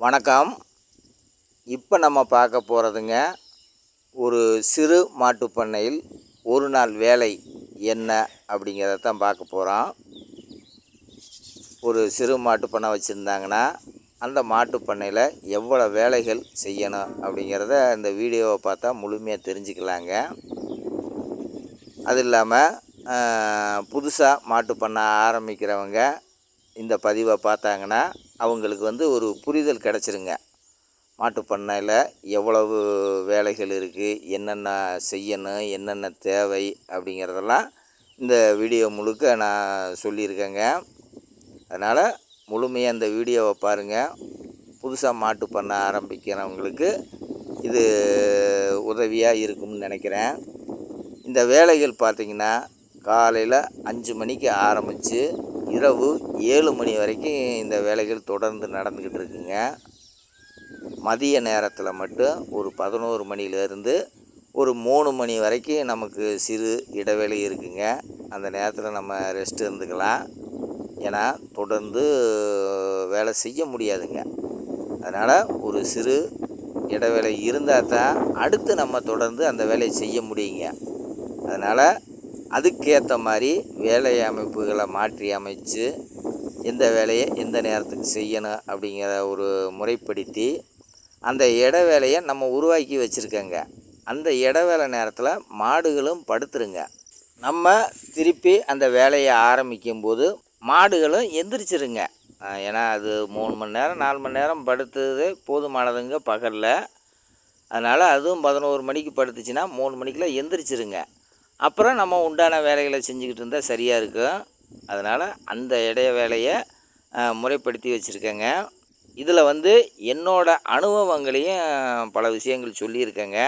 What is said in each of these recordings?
வணக்கம். இப்போ நம்ம பார்க்க போகிறதுங்க, ஒரு சிறு மாட்டுப் பண்ணையில் ஒரு நாள் வேலை என்ன அப்படிங்கிறத தான் பார்க்க போகிறோம். ஒரு சிறு மாட்டுப் பண்ணை வச்சுருந்தாங்கன்னா அந்த மாட்டுப் பண்ணையில் எவ்வளோ வேலைகள் செய்யணும் அப்படிங்கிறத இந்த வீடியோவை பார்த்தா முழுமையாக தெரிஞ்சுக்கலாங்க. அது இல்லாமல் புதுசாக மாட்டுப் பண்ணை ஆரம்பிக்கிறவங்க இந்த பதிவை பார்த்தாங்கன்னா அவங்களுக்கு ஒரு புரிதல் கிடச்சிருங்க. மாட்டுப் பண்ணையில் எவ்வளவு வேலைகள் இருக்குது, என்னென்ன செய்யணும், என்னென்ன தேவை அப்படிங்கிறதெல்லாம் இந்த வீடியோ முழுக்க நான் சொல்லியிருக்கேங்க. அதனால் முழுமையாக இந்த வீடியோவை பாருங்கள். புதுசாக மாட்டுப் பண்ணை ஆரம்பிக்கிறவங்களுக்கு இது உதவியாக இருக்கும்னு நினைக்கிறேன். இந்த வேலைகள் பார்த்திங்கன்னா காலையில் 5 மணிக்கு ஆரம்பித்து இரவு 7 மணி வரைக்கும் இந்த வேலைகள் தொடர்ந்து நடந்துக்கிட்டு இருக்குங்க. மதிய நேரத்தில் மட்டும் ஒரு 11 மணிலேருந்து ஒரு 3 மணி வரைக்கும் நமக்கு சிறு இடைவேளை இருக்குங்க. அந்த நேரத்தில் நம்ம ரெஸ்ட் இருந்துக்கலாம். ஏன்னா தொடர்ந்து வேலை செய்ய முடியாதுங்க. அதனால் ஒரு சிறு இடைவேளை இருந்தால் தான் அடுத்து நம்ம தொடர்ந்து அந்த வேலையை செய்ய முடியுங்க. அதனால் அதுக்கேற்ற மாதிரி வேலை அமைப்புகளை மாற்றி அமைச்சு எந்த வேலையை எந்த நேரத்துக்கு செய்யணும் அப்படிங்கிற ஒரு முறைப்படுத்தி அந்த இடைவேளையை நம்ம உருவாக்கி வச்சுருக்கோங்க. அந்த இடைவேளை நேரத்தில் மாடுகளும் படுத்துருங்க. நம்ம திருப்பி அந்த வேலையை ஆரம்பிக்கும்போது மாடுகளும் எந்திரிச்சிருங்க. ஏன்னா அது 3 மணி நேரம் 4 மணி நேரம் படுத்துறது போதுமானதுங்க பகலில். அதனால் அதுவும் 11 மணிக்கு படுத்துச்சுன்னா 3 மணிக்கெலாம் எந்திரிச்சிருங்க. அப்புறம் நம்ம உண்டான வேலைகளை செஞ்சுக்கிட்டு இருந்தால் சரியாக இருக்கும். அதனால் அந்த வேலையை முறைப்படுத்தி வச்சுருக்கேங்க. இதில் என்னோடய அனுபவங்களையும் பல விஷயங்கள் சொல்லியிருக்கேங்க.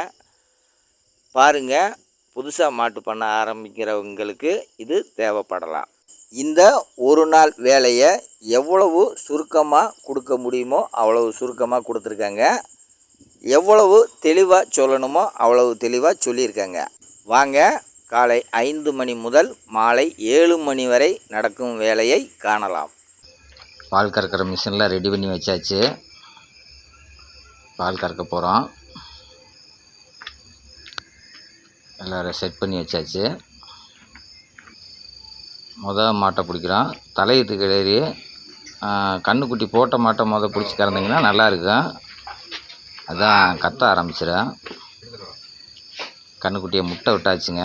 பாருங்கள், புதுசாக மாட்டு பண்ண ஆரம்பிக்கிறவங்களுக்கு இது தேவைப்படலாம். இந்த ஒரு நாள் வேலையை எவ்வளவு சுருக்கமாக கொடுக்க முடியுமோ அவ்வளவு சுருக்கமாக கொடுத்துருக்காங்க. எவ்வளவு தெளிவாக சொல்லணுமோ அவ்வளவு தெளிவாக சொல்லியிருக்காங்க. வாங்க, காலை 5 மணி முதல் மாலை 7 மணி வரை நடக்கும் வேலையை காணலாம். பால் கறக்கிற மிஷினில் ரெடி பண்ணி வச்சாச்சு. பால் கறக்க போகிறோம். எல்லோரும் செட் பண்ணி வச்சாச்சு. மாட்டை பிடிக்கிறோம். தலையத்து கிளறி கண்ணுக்குட்டி போட்ட மாட்டை பிடிச்சி கறந்தீங்கன்னா நல்லாயிருக்கும். அதான் கத்த ஆரம்பிச்சிடும். கண்ணுக்குட்டியை முட்டை விட்டாச்சுங்க.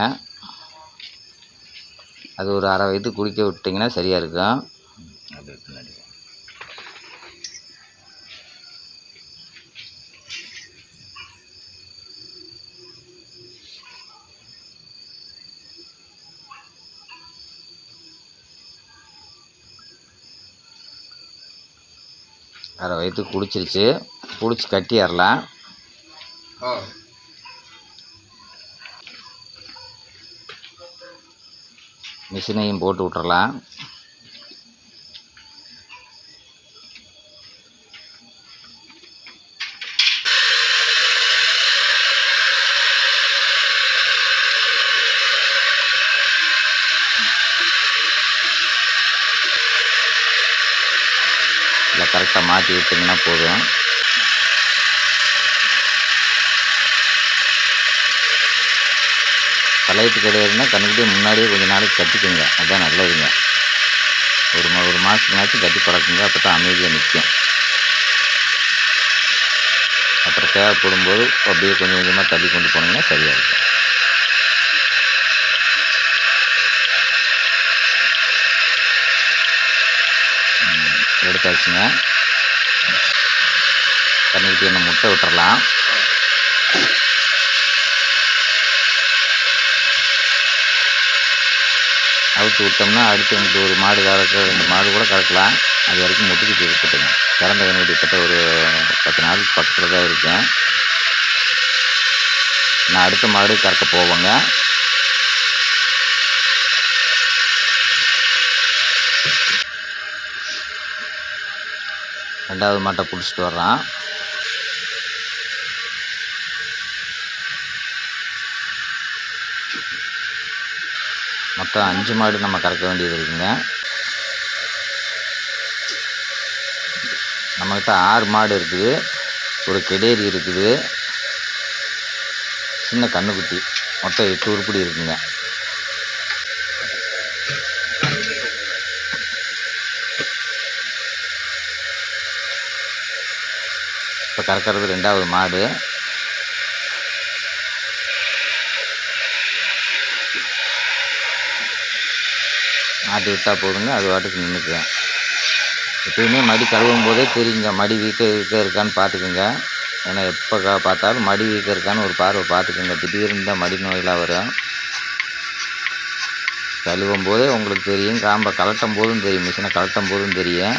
அது ஒரு அரை வயது குடிக்க விட்டிங்கன்னா சரியாக இருக்கும். அது பின்னாடி அரை வயதுக்கு குடிச்சிருச்சு. குடிச்சு கட்டிடலாம். மிஷினையும் போட்டு விட்டுறலாம். இல்லை, கரெக்டாக மாட்டி விட்டிங்கன்னா போதும். தலையத்து கிடையாதுன்னா கண்ணுக்கிட்டே முன்னாடியே கொஞ்சம் நாளைக்கு கட்டிக்குங்க. அதுதான் நல்லதுங்க. ஒரு மாதத்துக்குனாச்சும் கட்டி பழக்குங்க. அப்போ தான் அமைதியாக நிற்கும். அப்புறம் தேவைப்படும் போது அப்படியே கொஞ்சம் கொஞ்சமாக தள்ளி கொண்டு போனீங்கன்னா சரியாக இருக்கும். எடுத்தாச்சுங்க. கண்ணுக்கிட்டே என்ன முட்டை விட்டுறலாம். அவுத்து விட்டோம்னா அடுத்து எனக்கு ஒரு மாடு கறக்க 2 மாடு கூட கறக்கலாம். அது வரைக்கும் முட்டுக்கு இருக்கட்டுங்க. திறந்த கண்ணுக்குட்டி கிட்ட ஒரு 10 நாளுக்கு பக்கத்தில் தான் இருக்கேன். நான் அடுத்த மாடு கறக்க போவேங்க. ரெண்டாவது மாட்டை பிடிச்சிட்டு வர்றான். மொத்தம் 5 மாடு நம்ம கறக்க வேண்டியது இருக்குங்க. நம்ம நம்மகிட்ட 6 மாடு இருக்குது, ஒரு கெடேரி இருக்குது, சின்ன கன்றுக்குட்டி, மொத்தம் 8 உருப்படி இருக்குங்க. இப்போ கறக்கிறது 2வது மாடு. மாட்டி விட்டால் போதுங்க, அது வாட்டுக்கு நின்றுக்குவேன். எப்பயுமே மடி கழுவும் போதே தெரியுங்க, மடி வீக்க இருக்கான்னு பார்த்துக்குங்க. ஏன்னா எப்போ பார்த்தாலும் மடி வீக்க இருக்கான்னு ஒரு பார்வை பார்த்துக்குங்க. திடீர்னு தான் மடி நோயெலாம் வரும். கழுவும் போதே உங்களுக்கு தெரியும், காம்பை கலட்டும் போதும் தெரியும், மிஷினை கலட்டும் போதும் தெரியும்.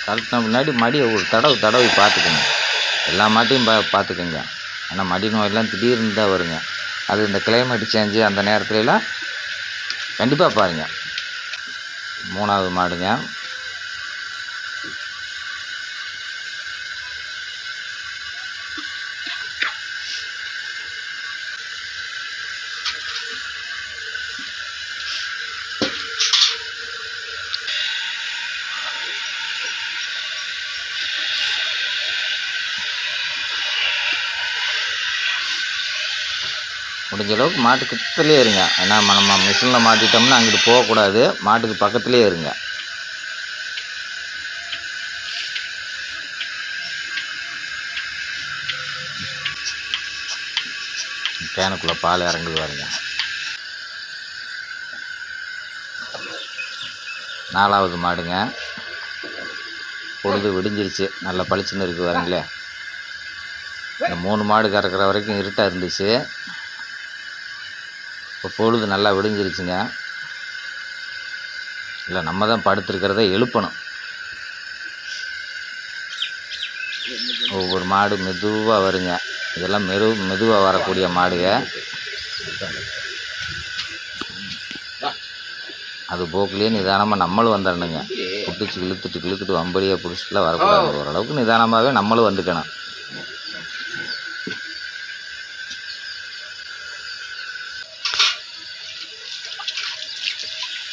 கலட்டின முன்னாடி மடியை ஒரு தடவை பார்த்துக்குங்க. எல்லா மாட்டையும் பார்த்துக்குங்க. ஏன்னா மடி நோயெல்லாம் திடீர்னு தான் வருங்க. அது இந்த கிளைமேட் சேஞ்சு அந்த நேரத்துலலாம் கண்டிப்பாக பாருங்கள். 3வது மாடுங்க. முடிஞ்ச அளவுக்கு மாட்டுக்கு பக்கத்துலேயே இருங்க. ஏன்னா நம்ம மிஷினில் மாட்டிட்டோம்னா அங்கிட்டு போகக்கூடாது, மாட்டுக்கு பக்கத்துலேயே இருங்க. கேனுக்குள்ளே பால் இறங்குது பாருங்க. 4வது மாடுங்க. பொழுது விடிஞ்சிருச்சு, நல்லா பளிச்சுன்னு இருக்குது பாருங்களே. இந்த 3 மாடு கறக்கிற வரைக்கும் இருட்டாக இருந்துச்சு. இப்போ பொழுது நல்லா விடிஞ்சிருச்சுங்க. இல்லை நம்ம தான் படுத்துருக்கிறத எழுப்பணும். ஒவ்வொரு மாடு மெதுவாக வருங்க. இதெல்லாம் மெதுவாக வரக்கூடிய மாடுங்க. அது போக்குலேயே நிதானமாக நம்மளும் வந்துடணுங்க. பிடிச்சி இழுத்துட்டு வம்படியாக பிடிச்சிட்டுலாம் வரக்கூடாது. ஓரளவுக்கு நிதானமாகவே நம்மளும் வந்துக்கணும்.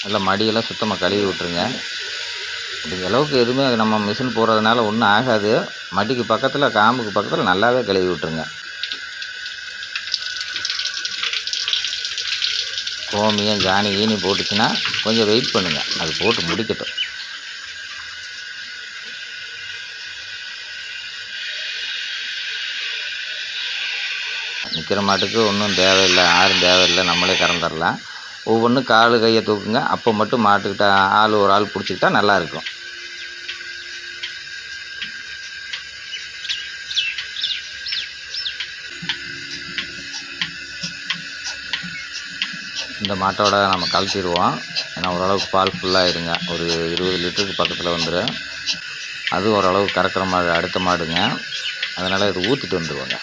நல்லா மடியெல்லாம் சுத்தமாக கழுவி விட்டுருங்க. முடிஞ்ச அளவுக்கு எதுவுமே நம்ம மிஷின் போடுறதுனால ஒன்றும் ஆகாது. மடிக்கு பக்கத்தில், காம்புக்கு பக்கத்தில் நல்லாவே கழுவி விட்டுருங்க. கோமியம் ஜானி ஈனி போட்டுச்சுன்னா கொஞ்சம் வெயிட் பண்ணுங்கள், அது போட்டு முடிக்கட்டும். நிற்கிற மாட்டுக்கு ஒன்றும் தேவையில்லை, யாரும் தேவையில்லை, நம்மளே கறந்துடலாம். ஒவ்வொன்றும் கால் கையை தூக்குங்க. அப்போ மட்டும் மாட்டுக்கிட்ட ஒரு ஆள் பிடிச்சிக்கிட்டா நல்லாயிருக்கும். இந்த மாட்டோட நம்ம கழட்டிடுவோம். ஏன்னா ஓரளவுக்கு பால் ஃபுல்லாகிடுங்க. ஒரு 20 லிட்டருக்கு பக்கத்தில் வந்துடும். அது ஓரளவுக்கு கறக்கிற மாடு, அடுத்த மாடுங்க. அதனால் இது ஊற்றிட்டு வந்துடுவோங்க.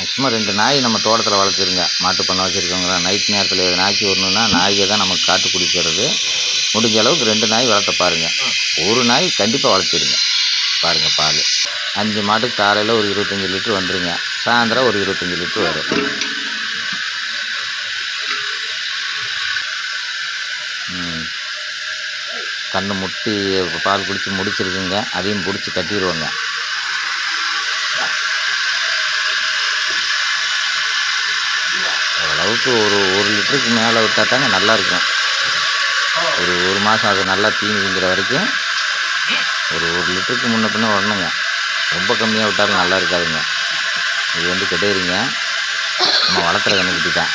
மேக்ஸிமம் 2 நாய் நம்ம தோட்டத்தில் வளர்த்துருங்க. மாட்டு பண்ணை வச்சுருக்கவங்க நைட் நேரத்தில் நாய்க்கு வரணுன்னா நாயை தான் நமக்கு காட்டு குடிக்கிறது. முடிஞ்ச அளவுக்கு 2 நாய் வளர்த்த பாருங்கள். ஒரு நாய் கண்டிப்பாக வளர்த்துருங்க. பாருங்கள் பால் 5 மாட்டுக்கு காலையில் ஒரு 25 லிட்டர் வந்துடுங்க. சாயந்தரம் ஒரு 25 லிட்டர் வரும். கண்ணு முட்டி பால் குடித்து முடிச்சிருக்குங்க. அதையும் பிடிச்சி கட்டிடுவோங்க. ஓரளவுக்கு ஒரு லிட்டருக்கு மேலே விட்டால் தாங்க நல்லாயிருக்கும். ஒரு மாதம் அது நல்லா தீனி திங்கிற வரைக்கும் ஒரு லிட்டருக்கு முன்ன பின்ன வரணுங்க. ரொம்ப கம்மியாக விட்டாலும் நல்லா இருக்காதுங்க. இது வந்து கெட்டேரிங்க, நம்ம வளர்த்துற கண்ணுக்குட்டி தான்.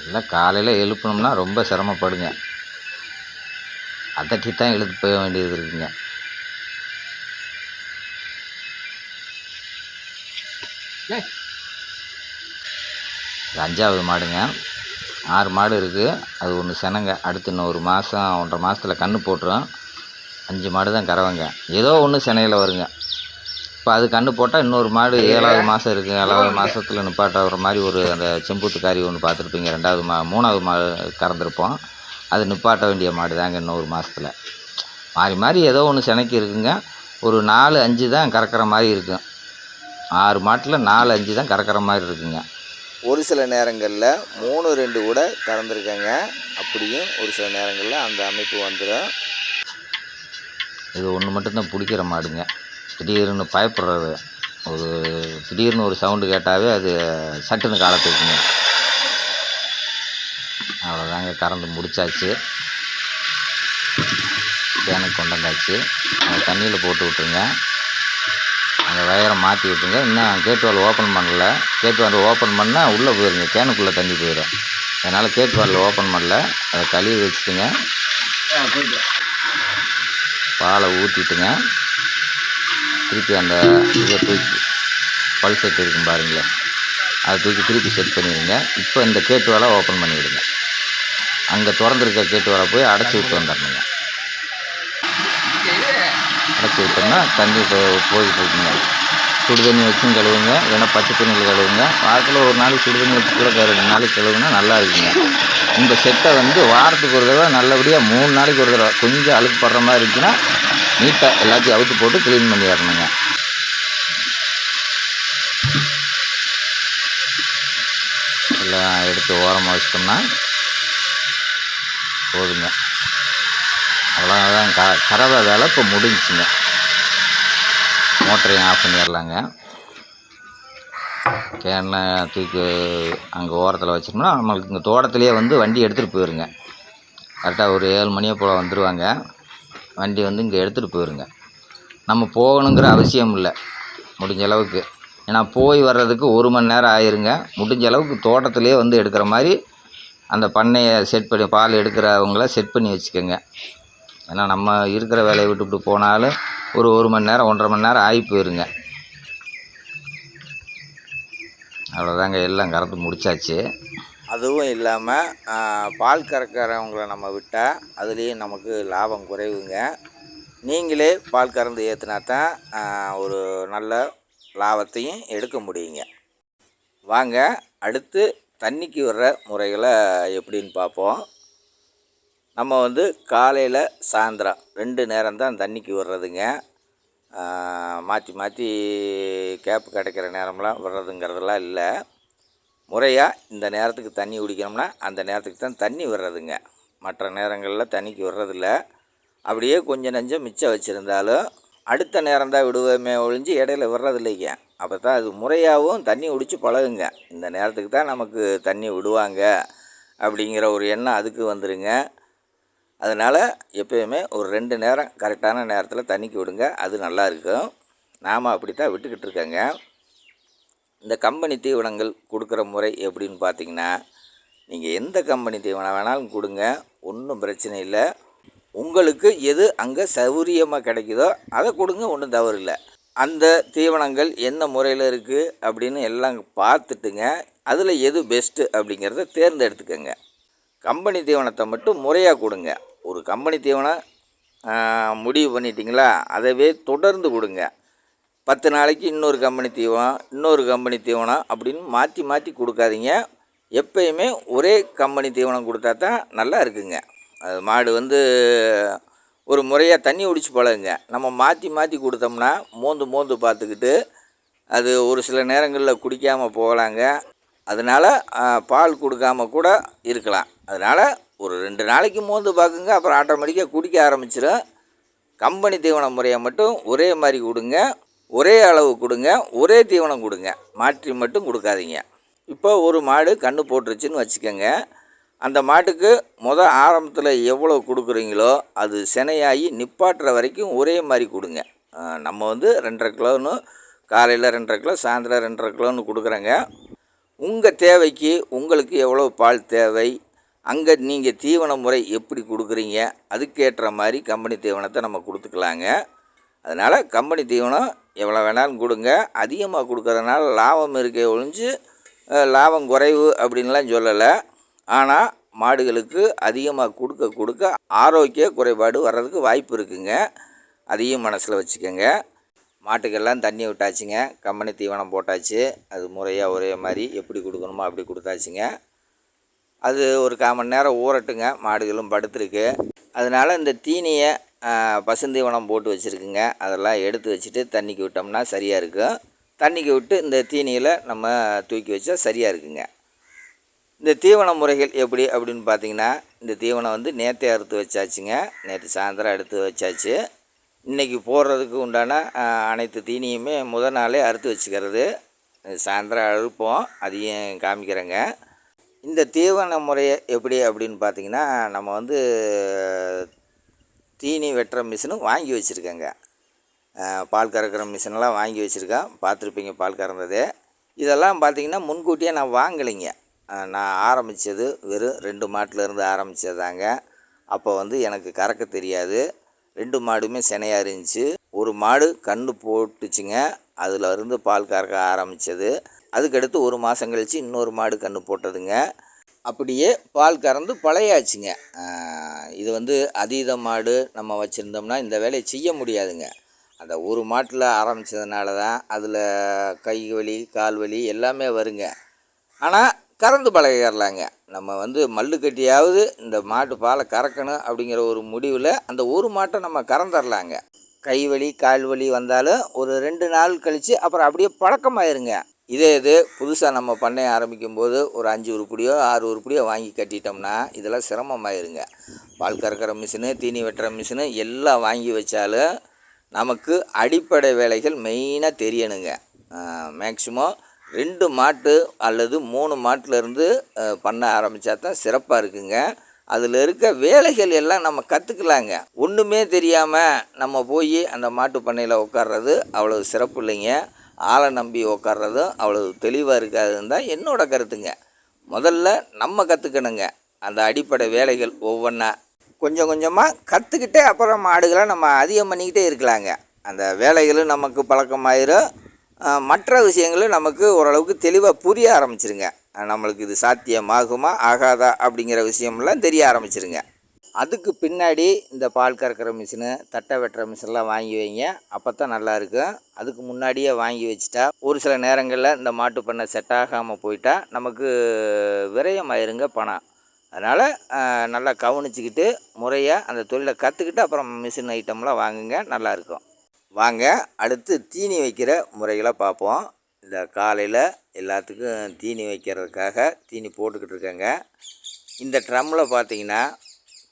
எல்லாம் காலையில் எழுப்பணும்னா ரொம்ப சிரமப்படுங்க. அதட்டி தான் இழுத்து போக வேண்டியது இருக்குங்க. 5வது மாடுங்க. 6 மாடு இருக்குது. அது ஒன்று செனங்க. அடுத்து இன்னும் 1 மாதம் 1.5 மாதத்தில் கன்று போட்டுரும். 5 மாடு தான் கறவைங்க. ஏதோ ஒன்று செனையில் வருங்க. இப்போ அது கன்று போட்டால் இன்னொரு மாடு 7வது மாதம் இருக்குது, 7வது மாதத்தில் நிப்பாட்டுற மாதிரி ஒரு அந்த செம்பூத்துக்காரி ஒன்று பார்த்துருப்பீங்க. 3வது மாடு கறந்துருப்போம். அது நிப்பாட்ட வேண்டிய மாடு தாங்க இன்னொரு மாதத்தில். மாறி மாறி ஏதோ ஒன்று சினைக்கு இருக்குங்க. ஒரு 4-5 தான் கறக்கிற மாதிரி இருக்கும். 6 மாட்டில் 4-5 தான் கறக்கிற மாதிரி இருக்குங்க. ஒரு சில நேரங்களில் 3-2 கூட கறந்துருக்கேங்க. அப்படியும் ஒரு சில நேரங்களில் அந்த அமைப்பு வந்துடும். இது ஒன்று மட்டும்தான் பிடிக்கிற மாடுங்க. திடீர்னு பயப்படுறது, திடீர்னு ஒரு சவுண்டு கேட்டாவே அது சட்டுன்னு காலை தூக்குங்க. அவ்வளோதாங்க, கறந்து முடிச்சாச்சு. தேனுக்கு கொண்டு வந்தாச்சு. அதை தண்ணியில் போட்டு விட்டுருங்க. அந்த வயரை மாற்றி விட்டுருங்க. இன்னும் கேட் வால் ஓப்பன் பண்ணல. கேட் வால் ஓப்பன் பண்ணால் உள்ளே போயிருங்க, கேனுக்குள்ளே தண்ணி போயிடும். அதனால் கேட் வால் ஓப்பன் பண்ணல. அதை கழுவி வச்சுட்டுங்க. பாலை ஊற்றிட்டுங்க. திருப்பி அந்த இதை தூக்கி பல் செட் இருக்கும் பாருங்களேன், அதை தூக்கி திருப்பி செட் பண்ணிடுங்க. இப்போ இந்த கேட்டு வாலை ஓப்பன் பண்ணிவிடுங்க. அங்கே திறந்துருக்க கேட்டு வாலை போய் அடைச்சி விட்டு வந்துடணுங்க. அடைச்சி விட்டோம்னா தண்ணி போயிட்டு இருக்குங்க. சுடு தண்ணி வச்சும் கழுவுங்க, இல்லைன்னா பச்சை தண்ணியில் கழுவுங்க. வாரத்தில் ஒரு நாளைக்கு சுடு தண்ணி வச்சு கூட 2 நாளைக்கு கழுவுனா நல்லா இருக்குங்க. இந்த செட்டை வாரத்துக்கு ஒரு தடவை நல்லபடியாக 3 நாளைக்கு ஒரு தடவை கொஞ்சம் அழுக்கு படுற மாதிரி இருந்துச்சுன்னா நீட்டாக எல்லாத்தையும் அவுத்து போட்டு க்ளீன் பண்ணி வரணுங்க. எல்லாம் எடுத்து ஓரமாக வச்சிட்டோம்னா போதுங்க. அவ்வளோதான், கறவை வேலை இப்போ முடிஞ்சுங்க. மோட்டரையும் ஆஃப் பண்ணிடலாங்க. கேனை தூக்கி அங்கே ஓரத்தில் வச்சிட்டோம்னா நம்மளுக்கு இங்கே தோட்டத்துலேயே வண்டி எடுத்துகிட்டு போயிருங்க. கரெக்டாக ஒரு 7 மணியை போல் வந்துடுவாங்க. வண்டி இங்கே எடுத்துகிட்டு போயிருங்க. நம்ம போகணுங்கிற அவசியம் இல்லை முடிஞ்ச அளவுக்கு. ஏன்னா போய் வர்றதுக்கு 1 மணி நேரம் ஆயிருங்க. முடிஞ்ச அளவுக்கு தோட்டத்திலே எடுக்கிற மாதிரி அந்த பண்ணையை செட் பண்ணி, பால் எடுக்கிறவங்கள செட் பண்ணி வச்சுக்கோங்க. ஏன்னா நம்ம இருக்கிற வேலையை விட்டுவிட்டு போனாலும் ஒரு 1 மணி நேரம் 1.5 மணி நேரம் ஆகி போயிருங்க. அவ்வளோதாங்க, எல்லாம் கறந்து முடிச்சாச்சு. அதுவும் இல்லாமல் பால் கறக்கிறவங்கள நம்ம விட்டால் அதுலேயும் நமக்கு லாபம் குறைவுங்க. நீங்களே பால் கறந்து ஏற்றினா தான் ஒரு நல்ல லாபத்தையும் எடுக்க முடியுங்க. வாங்க அடுத்து தண்ணிக்கு வர்ற முறைகளை எப்படின்னு பார்ப்போம். நம்ம காலையில் சாயந்தரம் 2 நேரம் தான் தண்ணிக்கு வர்றதுங்க. மாற்றி மாற்றி கேப்பு கிடைக்கிற நேரம்லாம் வர்றதுங்கிறதெல்லாம் இல்லை. முறையாக இந்த நேரத்துக்கு தண்ணி குடிக்கணும்னா அந்த நேரத்துக்கு தான் தண்ணி வர்றதுங்க. மற்ற நேரங்களில் தண்ணிக்கு வர்றதில்ல. அப்படியே கொஞ்சம் நஞ்சம் மிச்சம் வச்சுருந்தாலும் அடுத்த நேரம் தான் விடுவோமே ஒழிஞ்சு இடையில வர்றதில்லைங்க. அப்போ தான் அது முறையாகவும் தண்ணி குடித்து பழகுங்க. இந்த நேரத்துக்கு தான் நமக்கு தண்ணி விடுவாங்க அப்படிங்கிற ஒரு எண்ணம் அதுக்கு வந்துடுங்க. அதனால் எப்போயுமே ஒரு 2 நேரம் கரெக்டான நேரத்தில் தண்ணிக்கு விடுங்க. அது நல்லா இருக்கும். நாம் அப்படி தான் விட்டுக்கிட்டு இருக்கேங்க. இந்த கம்பெனி தீவனங்கள் கொடுக்குற முறை எப்படின்னு பார்த்தீங்கன்னா, நீங்கள் எந்த கம்பெனி தீவனம் வேணாலும் கொடுங்க, ஒன்றும் பிரச்சனை இல்லை. உங்களுக்கு எது அங்கே சௌகரியமாக கிடைக்குதோ அதை கொடுங்க, ஒன்றும் தவறு இல்லை. அந்த தீவனங்கள் என்ன முறையில் இருக்குது அப்படின்னு எல்லாம் பார்த்துட்டுங்க, அதில் எது பெஸ்ட்டு அப்படிங்கிறத தேர்ந்தெடுத்துக்கங்க. கம்பெனி தீவனத்தை மட்டும் முறையாக கொடுங்க. ஒரு கம்பெனி தீவனம் முடிவு பண்ணிட்டீங்களா, அதவே தொடர்ந்து கொடுங்க. 10 நாளைக்கு இன்னொரு கம்பெனி தீவனம் அப்படின்னு மாற்றி மாற்றி கொடுக்காதீங்க. எப்பயுமே ஒரே கம்பெனி தீவனம் கொடுத்தா தான் நல்லா இருக்குங்க. அது மாடு ஒரு முறையாக தண்ணி குடிச்சு பழகுங்க. நம்ம மாற்றி மாற்றி கொடுத்தோம்னா மோந்து பார்த்துக்கிட்டு அது ஒரு சில நேரங்களில் குடிக்காமல் போகலாங்க. அதனால் பால் கொடுக்காம கூட இருக்கலாம். அதனால் ஒரு 2 நாளைக்கு மோந்து பார்க்குங்க, அப்புறம் ஆட்டோமேட்டிக்காக குடிக்க ஆரம்பிச்சிடும். கம்பெனி தீவன முறையை மட்டும் ஒரே மாதிரி கொடுங்க, ஒரே அளவு கொடுங்க, ஒரே தீவனம் கொடுங்க, மாற்றி மட்டும் கொடுக்காதீங்க. இப்போ ஒரு மாடு கன்று போட்டுருச்சுன்னு வச்சுக்கோங்க. அந்த மாட்டுக்கு ஆரம்பத்தில் எவ்வளோ கொடுக்குறீங்களோ அது சினையாகி நிப்பாட்டுற வரைக்கும் ஒரே மாதிரி கொடுங்க. நம்ம 2.5 கிலோன்னு காலையில் 2.5 கிலோ, சாயந்தரம் 2.5 கிலோன்னு கொடுக்குறேங்க. உங்கள் தேவைக்கு உங்களுக்கு எவ்வளோ பால் தேவை, அங்கே நீங்கள் தீவன முறை எப்படி கொடுக்குறீங்க, அதுக்கேற்ற மாதிரி கம்பெனி தீவனத்தை நம்ம கொடுத்துக்கலாங்க. அதனால் கம்பெனி தீவனம் எவ்வளோ வேணாலும் கொடுங்க. அதிகமாக கொடுக்கறதுனால லாபம் இருக்கே ஒழிஞ்சு லாபம் குறைவு அப்படின்லாம் சொல்லலை. ஆனால் மாடுகளுக்கு அதிகமாக கொடுக்க ஆரோக்கிய குறைபாடு வர்றதுக்கு வாய்ப்பு இருக்குங்க. அதையும் மனசில் வச்சுக்கோங்க. மாட்டுக்கெல்லாம் தண்ணி விட்டாச்சுங்க, கம்பெனி தீவனம் போட்டாச்சு. அது முறையாக ஒரே மாதிரி எப்படி கொடுக்கணுமோ அப்படி கொடுத்தாச்சுங்க. அது ஒரு 1/4 மணி நேரம் ஊறட்டுங்க, மாடுகளும் படுத்துருக்கு. அதனால் இந்த தீனியை பசுந்தீவனம் போட்டு வச்சுருக்குங்க, அதெல்லாம் எடுத்து வச்சுட்டு தண்ணிக்கு விட்டோம்னா சரியாக இருக்கும். தண்ணிக்கு விட்டு இந்த தீனியில் நம்ம தூக்கி வச்சா சரியாக இருக்குங்க. இந்த தீவன முறைகள் எப்படி அப்படின்னு பார்த்தீங்கன்னா, இந்த தீவனம் வந்து நேற்றே அறுத்து வச்சாச்சுங்க. நேற்று சாயந்தரம் எடுத்து வச்சாச்சு. இன்றைக்கி போடுறதுக்கு உண்டான அனைத்து தீனியுமே முதல் நாளே அறுத்து வச்சுக்கிறது. சாயந்தரம் அறுப்போம், அதையும் காமிக்கிறேங்க. இந்த தீவன முறையை எப்படி அப்படின்னு பார்த்தீங்கன்னா, நம்ம வந்து தீனி வெட்டுற மிஷினும் வாங்கி வச்சுருக்கேங்க. பால் கறக்கிற மிஷினெல்லாம் வாங்கி வச்சுருக்கேன், பார்த்துருப்பீங்க பால் கறந்தது. இதெல்லாம் பார்த்திங்கன்னா முன்கூட்டியே நான் வாங்கலைங்க. நான் ஆரம்பித்தது வெறும் 2 மாட்டிலேருந்து ஆரம்பித்ததாங்க. அப்போ வந்து எனக்கு கறக்க தெரியாது. 2 மாடுமே சினையாக இருந்துச்சு. ஒரு மாடு கன்று போட்டுச்சுங்க, அதில் இருந்து பால் கறக்க ஆரம்பித்தது. அதுக்கடுத்து 1 மாதம் கழித்து இன்னொரு மாடு கன்று போட்டதுங்க. அப்படியே பால் கறந்து பழையாச்சுங்க. இது வந்து அதீத மாடு நம்ம வச்சுருந்தோம்னா இந்த வேலையை செய்ய முடியாதுங்க. அந்த ஒரு மாட்டில் ஆரம்பித்ததுனால தான் அதில் கை வலி கால் வலி எல்லாமே வருங்க. ஆனால் கறந்து பழகிடலாங்க. நம்ம வந்து மல்லு கட்டியாவது இந்த மாட்டு பாலை கறக்கணும் அப்படிங்கிற ஒரு முடிவில் அந்த ஒரு மாட்டை நம்ம கறந்துடலாங்க. கை வலி கால் வலி வந்தாலும் ஒரு 2 நாள் கழித்து அப்புறம் அப்படியே பழக்கமாயிருங்க. இது புதுசாக நம்ம பண்ணைய ஆரம்பிக்கும்போது ஒரு 5 உருப்படியோ 6 உருப்படியோ வாங்கி கட்டிட்டோம்னா இதெல்லாம் சிரமமாயிருங்க. பால் கறக்கிற மிஷினு, தீனி வெட்டுற மிஷினு எல்லாம் வாங்கி வச்சாலும் நமக்கு அடிப்படை வேலைகள் மெயினாக தெரியணுங்க. மேக்ஸிமம் 2 மாட்டு அல்லது 3 மாட்டிலேருந்து பண்ண ஆரம்பித்தா தான் சிறப்பாக இருக்குங்க. அதில் இருக்க வேலைகள் எல்லாம் நம்ம கற்றுக்கலாங்க. ஒன்றுமே தெரியாமல் நம்ம போய் அந்த மாட்டு பண்ணையில் உட்கார்றது அவ்வளோ சிறப்பு இல்லைங்க. ஆளை நம்பி உட்கார்றதும் அவ்வளோ தெளிவாக இருக்காதுன்னு தான் என்னோட கருத்துங்க. முதல்ல நம்ம கற்றுக்கணுங்க அந்த அடிப்படை வேலைகள் ஒவ்வொன்றா. கொஞ்சம் கொஞ்சமாக கற்றுக்கிட்டே அப்புறம் மாடுகளை நம்ம அதிகம் பண்ணிக்கிட்டே இருக்கலாங்க. அந்த வேலைகளும் நமக்கு பழக்கமாயிரும். மற்ற விஷயங்களும் நமக்கு ஓரளவுக்கு தெளிவாக புரிய ஆரம்பிச்சிருங்க. நம்மளுக்கு இது சாத்தியமாகுமா ஆகாதா அப்படிங்கிற விஷயம்லாம் தெரிய ஆரம்பிச்சிருங்க. அதுக்கு பின்னாடி இந்த பால் கறக்கிற மிஷினு, தட்டை வெட்டுற மிஷின்லாம் வாங்கி வைங்க, அப்போ தான் நல்லாயிருக்கும். அதுக்கு முன்னாடியே வாங்கி வச்சுட்டா ஒரு சில நேரங்களில் இந்த மாட்டு பண்ணை செட் ஆகாமல் போயிட்டா நமக்கு விரயமாயிருங்க பணம். அதனால் நல்லா கவனிச்சிக்கிட்டு முறையாக அந்த தொழிலை கற்றுக்கிட்டு அப்புறம் மிஷின் ஐட்டம்லாம் வாங்குங்க, நல்லாயிருக்கும். வாங்க அடுத்து தீனி வைக்கிற முறைகளை பார்ப்போம். இந்த காலையில் எல்லாத்துக்கும் தீனி வைக்கிறதுக்காக தீனி போட்டுக்கிட்டு இருக்கேங்க. இந்த ட்ரம்மில் பார்த்தீங்கன்னா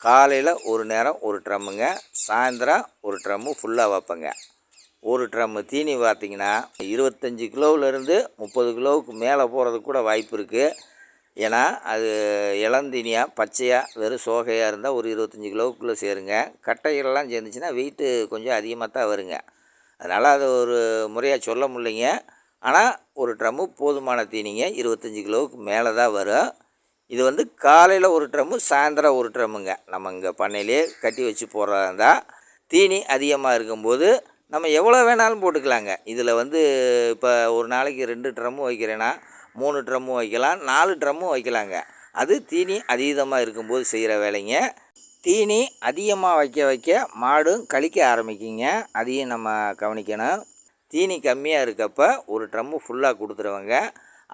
காலையில் ஒரு நேரம் ஒரு ட்ரம்முங்க, சாயந்தரம் ஒரு ட்ரம்மு ஃபுல்லாக வைப்பேங்க. ஒரு ட்ரம்மு தீனி பார்த்திங்கன்னா 25 கிலோவிலேருந்து 30 கிலோவுக்கு மேலே போகிறதுக்கு கூட வாய்ப்பு இருக்குது. ஏன்னா அது இளந்தீனியாக பச்சையாக வெறும் சோகையாக இருந்தால் ஒரு 25 கிலோவுக்குள்ளே சேருங்க. கட்டைகள்லாம் சேர்ந்துச்சுன்னா வெயிட்டு கொஞ்சம் அதிகமாக தான் வருங்க. அதனால் அது ஒரு முறையாக சொல்ல முடியலைங்க. ஆனால் ஒரு ட்ரம்மு போதுமான தீனிங்க, 25 கிலோவுக்கு மேலே தான் வரும். இது வந்து காலையில் ஒரு ட்ரம்மு, சாயந்தரம் ஒரு ட்ரம்முங்க. நம்ம இங்கே பண்ணையிலே கட்டி வச்சு போடுறதா இருந்தால் தீனி அதிகமாக இருக்கும்போது நம்ம எவ்வளோ வேணாலும் போட்டுக்கலாங்க. இதில் வந்து இப்போ ஒரு நாளைக்கு 2 ட்ரம்மு வைக்கிறேன்னா 3 ட்ரம்மு வைக்கலாம், 4 ட்ரம்மும் வைக்கலாங்க. அது தீனி அதீதமாக இருக்கும்போது செய்கிற வேலைங்க. தீனி அதிகமாக வைக்க வைக்க மாடும் கழிக்க ஆரம்பிக்குங்க, அதையும் நம்ம கவனிக்கணும். தீனி கம்மியாக இருக்கப்போ ஒரு ட்ரம்மு ஃபுல்லாக கொடுத்துருவாங்க.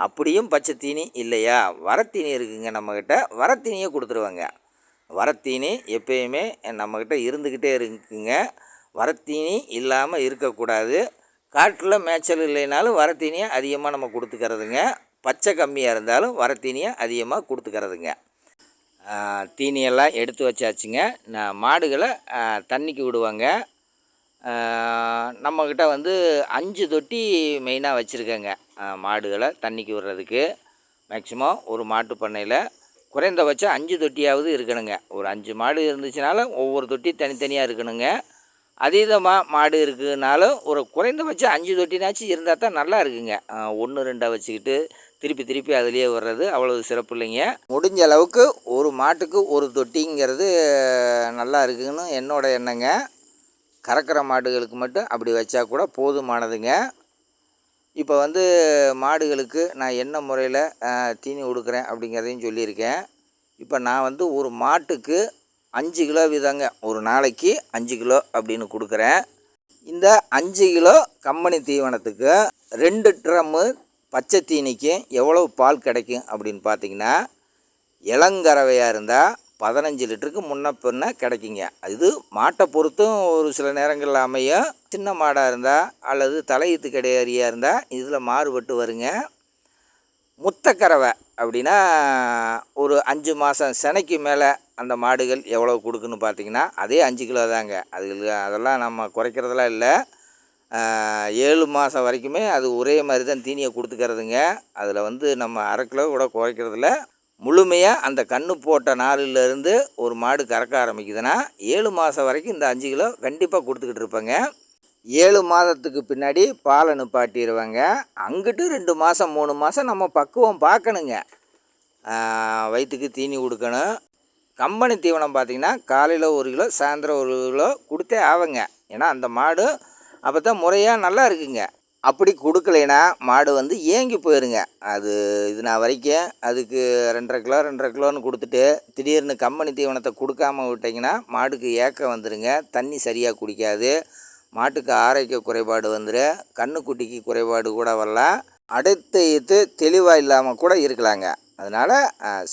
அப்படியும் பச்சை தீனி இல்லையா, வரத்தீனி இருக்குங்க நம்மக்கிட்ட, வரத்தீனியை கொடுத்துருவாங்க. வரத்தீனி எப்பயுமே நம்மக்கிட்ட இருந்துக்கிட்டே இருக்குங்க. வரத்தீனி இல்லாமல் இருக்கக்கூடாது. காட்டில் மேய்ச்சல் இல்லைனாலும் வரத்தீனியை அதிகமாக நம்ம கொடுத்துக்கிறதுங்க. பச்சை கம்மியாக இருந்தாலும் வரத்தீனியை அதிகமாக கொடுத்துக்கிறதுங்க. தீனியெல்லாம் எடுத்து வச்சாச்சுங்க. நான் மாடுகளை தண்ணிக்கு விடுவாங்க. நம்மக்கிட்ட வந்து 5 தொட்டி மெயினாக வச்சுருக்கேங்க மாடுகளை தண்ணிக்கு விடுறதுக்கு. மேக்ஸிமம் ஒரு மாட்டு பண்ணையில் குறைந்தபட்சம் 5 தொட்டியாவது இருக்கணுங்க. ஒரு 5 மாடு இருந்துச்சுனாலும் ஒவ்வொரு தொட்டி தனித்தனியாக இருக்கணுங்க. அதீதமாக மாடு இருக்குதுனாலும் ஒரு குறைந்தபட்சம் 5 தொட்டினாச்சும் இருந்தால் தான் நல்லா இருக்குங்க. 1 2 வச்சுக்கிட்டு திருப்பி அதுலேயே வர்றது அவ்வளோ சிறப்பு இல்லைங்க. முடிஞ்ச அளவுக்கு ஒரு மாட்டுக்கு ஒரு தொட்டிங்கிறது நல்லா இருக்குதுன்னு என்னோட எண்ணங்க. கறக்கிற மாடுகளுக்கு மட்டும் அப்படி வச்சா கூட போதுமானதுங்க. இப்போ வந்து மாடுகளுக்கு நான் என்ன முறையில் தீனி கொடுக்குறேன் அப்படிங்கிறதையும் சொல்லியிருக்கேன். இப்போ நான் வந்து ஒரு மாட்டுக்கு 5 கிலோ வீதங்க, ஒரு நாளைக்கு 5 கிலோ அப்படின்னு கொடுக்குறேன். இந்த 5 கிலோ கம்பெனி தீவனத்துக்கு 2 ட்ரம்மு பச்சை தீனிக்கு எவ்வளவு பால் கிடைக்கும் அப்படின்னு பார்த்தீங்கன்னா, இளங்கறவையாக இருந்தால் 15 லிட்டருக்கு முன்ன பின்ன கிடைக்குங்க. இது மாட்டை பொறுத்தும் ஒரு சில நேரங்களில் அமையும். சின்ன மாடாக இருந்தால் அல்லது தலையீத்து கிடையாரியாக இருந்தால் இதில் மாறுபட்டு வருங்க. முத்தக்கறவை அப்படின்னா ஒரு 5 மாதம் சினைக்கு மேலே அந்த மாடுகள் எவ்வளோ கொடுக்குன்னு பார்த்தீங்கன்னா, அதே 5 கிலோ தாங்க. அதெல்லாம் நம்ம குறைக்கிறதெல்லாம் இல்லை. 7 மாதம் வரைக்குமே அது ஒரே மாதிரி தான் தீனியை கொடுத்துக்கிறதுங்க. அதில் வந்து நம்ம அரை கிலோ கூட குறைக்கிறதில்ல. முழுமையாக அந்த கன்று போட்ட நாளிலேருந்து ஒரு மாடு கறக்க ஆரம்பிக்குதுன்னா 7 மாதம் வரைக்கும் இந்த 5 கிலோ கண்டிப்பாக கொடுத்துக்கிட்டு இருப்பேங்க. 7 மாதத்துக்கு பின்னாடி பாலை நிப்பாட்டிடுவாங்க. அங்கிட்டு 2 மாதம் 3 மாதம் நம்ம பக்குவம் பார்க்கணுங்க. வயிற்றுக்கு தீனி கொடுக்கணும். கம்பெனி தீவனம் பார்த்திங்கன்னா காலையில் 1 கிலோ சாயந்தரம் 1 கிலோ கொடுத்தே ஆவங்க. ஏன்னா அந்த மாடு அப்போ தான் முறையாக நல்லா இருக்குங்க. அப்படி கொடுக்கலைன்னா மாடு வந்து ஏங்கி போயிருங்க. இது நான் வரைக்கும் அதுக்கு 2.5 கிலோன்னு கொடுத்துட்டு திடீர்னு கம்பெனி தீவனத்தை கொடுக்காமல் விட்டிங்கன்னா மாடுக்கு ஏக்கம் வந்துடுங்க. தண்ணி சரியாக குடிக்காது. மாட்டுக்கு ஆரோக்கிய குறைபாடு வந்துடும். கண்ணுக்குட்டிக்கு குறைபாடு கூட வரலாம். அடுத்து தெளிவாக இல்லாமல் கூட இருக்கலாங்க. அதனால்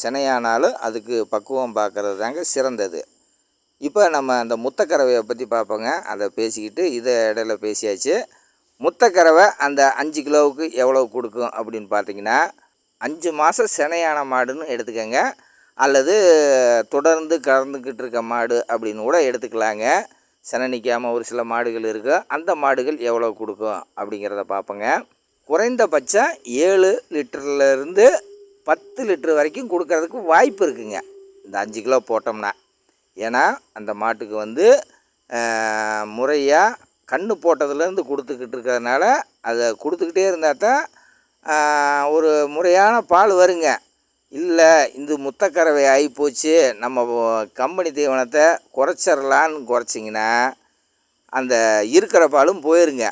சினையானாலும் அதுக்கு பக்குவம் பார்க்குறது தாங்க சிறந்தது. இப்போ நம்ம அந்த முத்தக்கறவையை பற்றி பார்ப்போங்க. அதை பேசிக்கிட்டு இதை இடையில பேசியாச்சு. முத்தக்கறவை அந்த 5 கிலோவுக்கு எவ்வளோ கொடுக்கும் அப்படின்னு பார்த்தீங்கன்னா, 5 மாதம் சினையான மாடுன்னு எடுத்துக்கோங்க. அல்லது தொடர்ந்து கறந்துக்கிட்டு இருக்க மாடு அப்படின்னு கூட எடுத்துக்கலாங்க. சினை நிற்காமல் ஒரு சில மாடுகள் இருக்குது. அந்த மாடுகள் எவ்வளோ கொடுக்கும் அப்படிங்கிறத பார்ப்போங்க. குறைந்தபட்சம் 7 லிட்டர்லேருந்து 10 லிட்டர் வரைக்கும் கொடுக்கறதுக்கு வாய்ப்பு இருக்குங்க இந்த 5 கிலோ போட்டோம்னா. ஏன்னா அந்த மாட்டுக்கு வந்து முறையாக கன்று போட்டதுலேருந்து கொடுத்துக்கிட்டு இருக்கிறதுனால அதை கொடுத்துக்கிட்டே இருந்தால் தான் ஒரு முறையான பால் வருங்க. இல்லை இந்த முத்தக்கறவை ஆகிப்போச்சு, நம்ம கம்பெனி தீவனத்தை குறைச்சிடலான்னு குறைச்சிங்கன்னா அந்த இருக்கிற பாலும் போயிருங்க.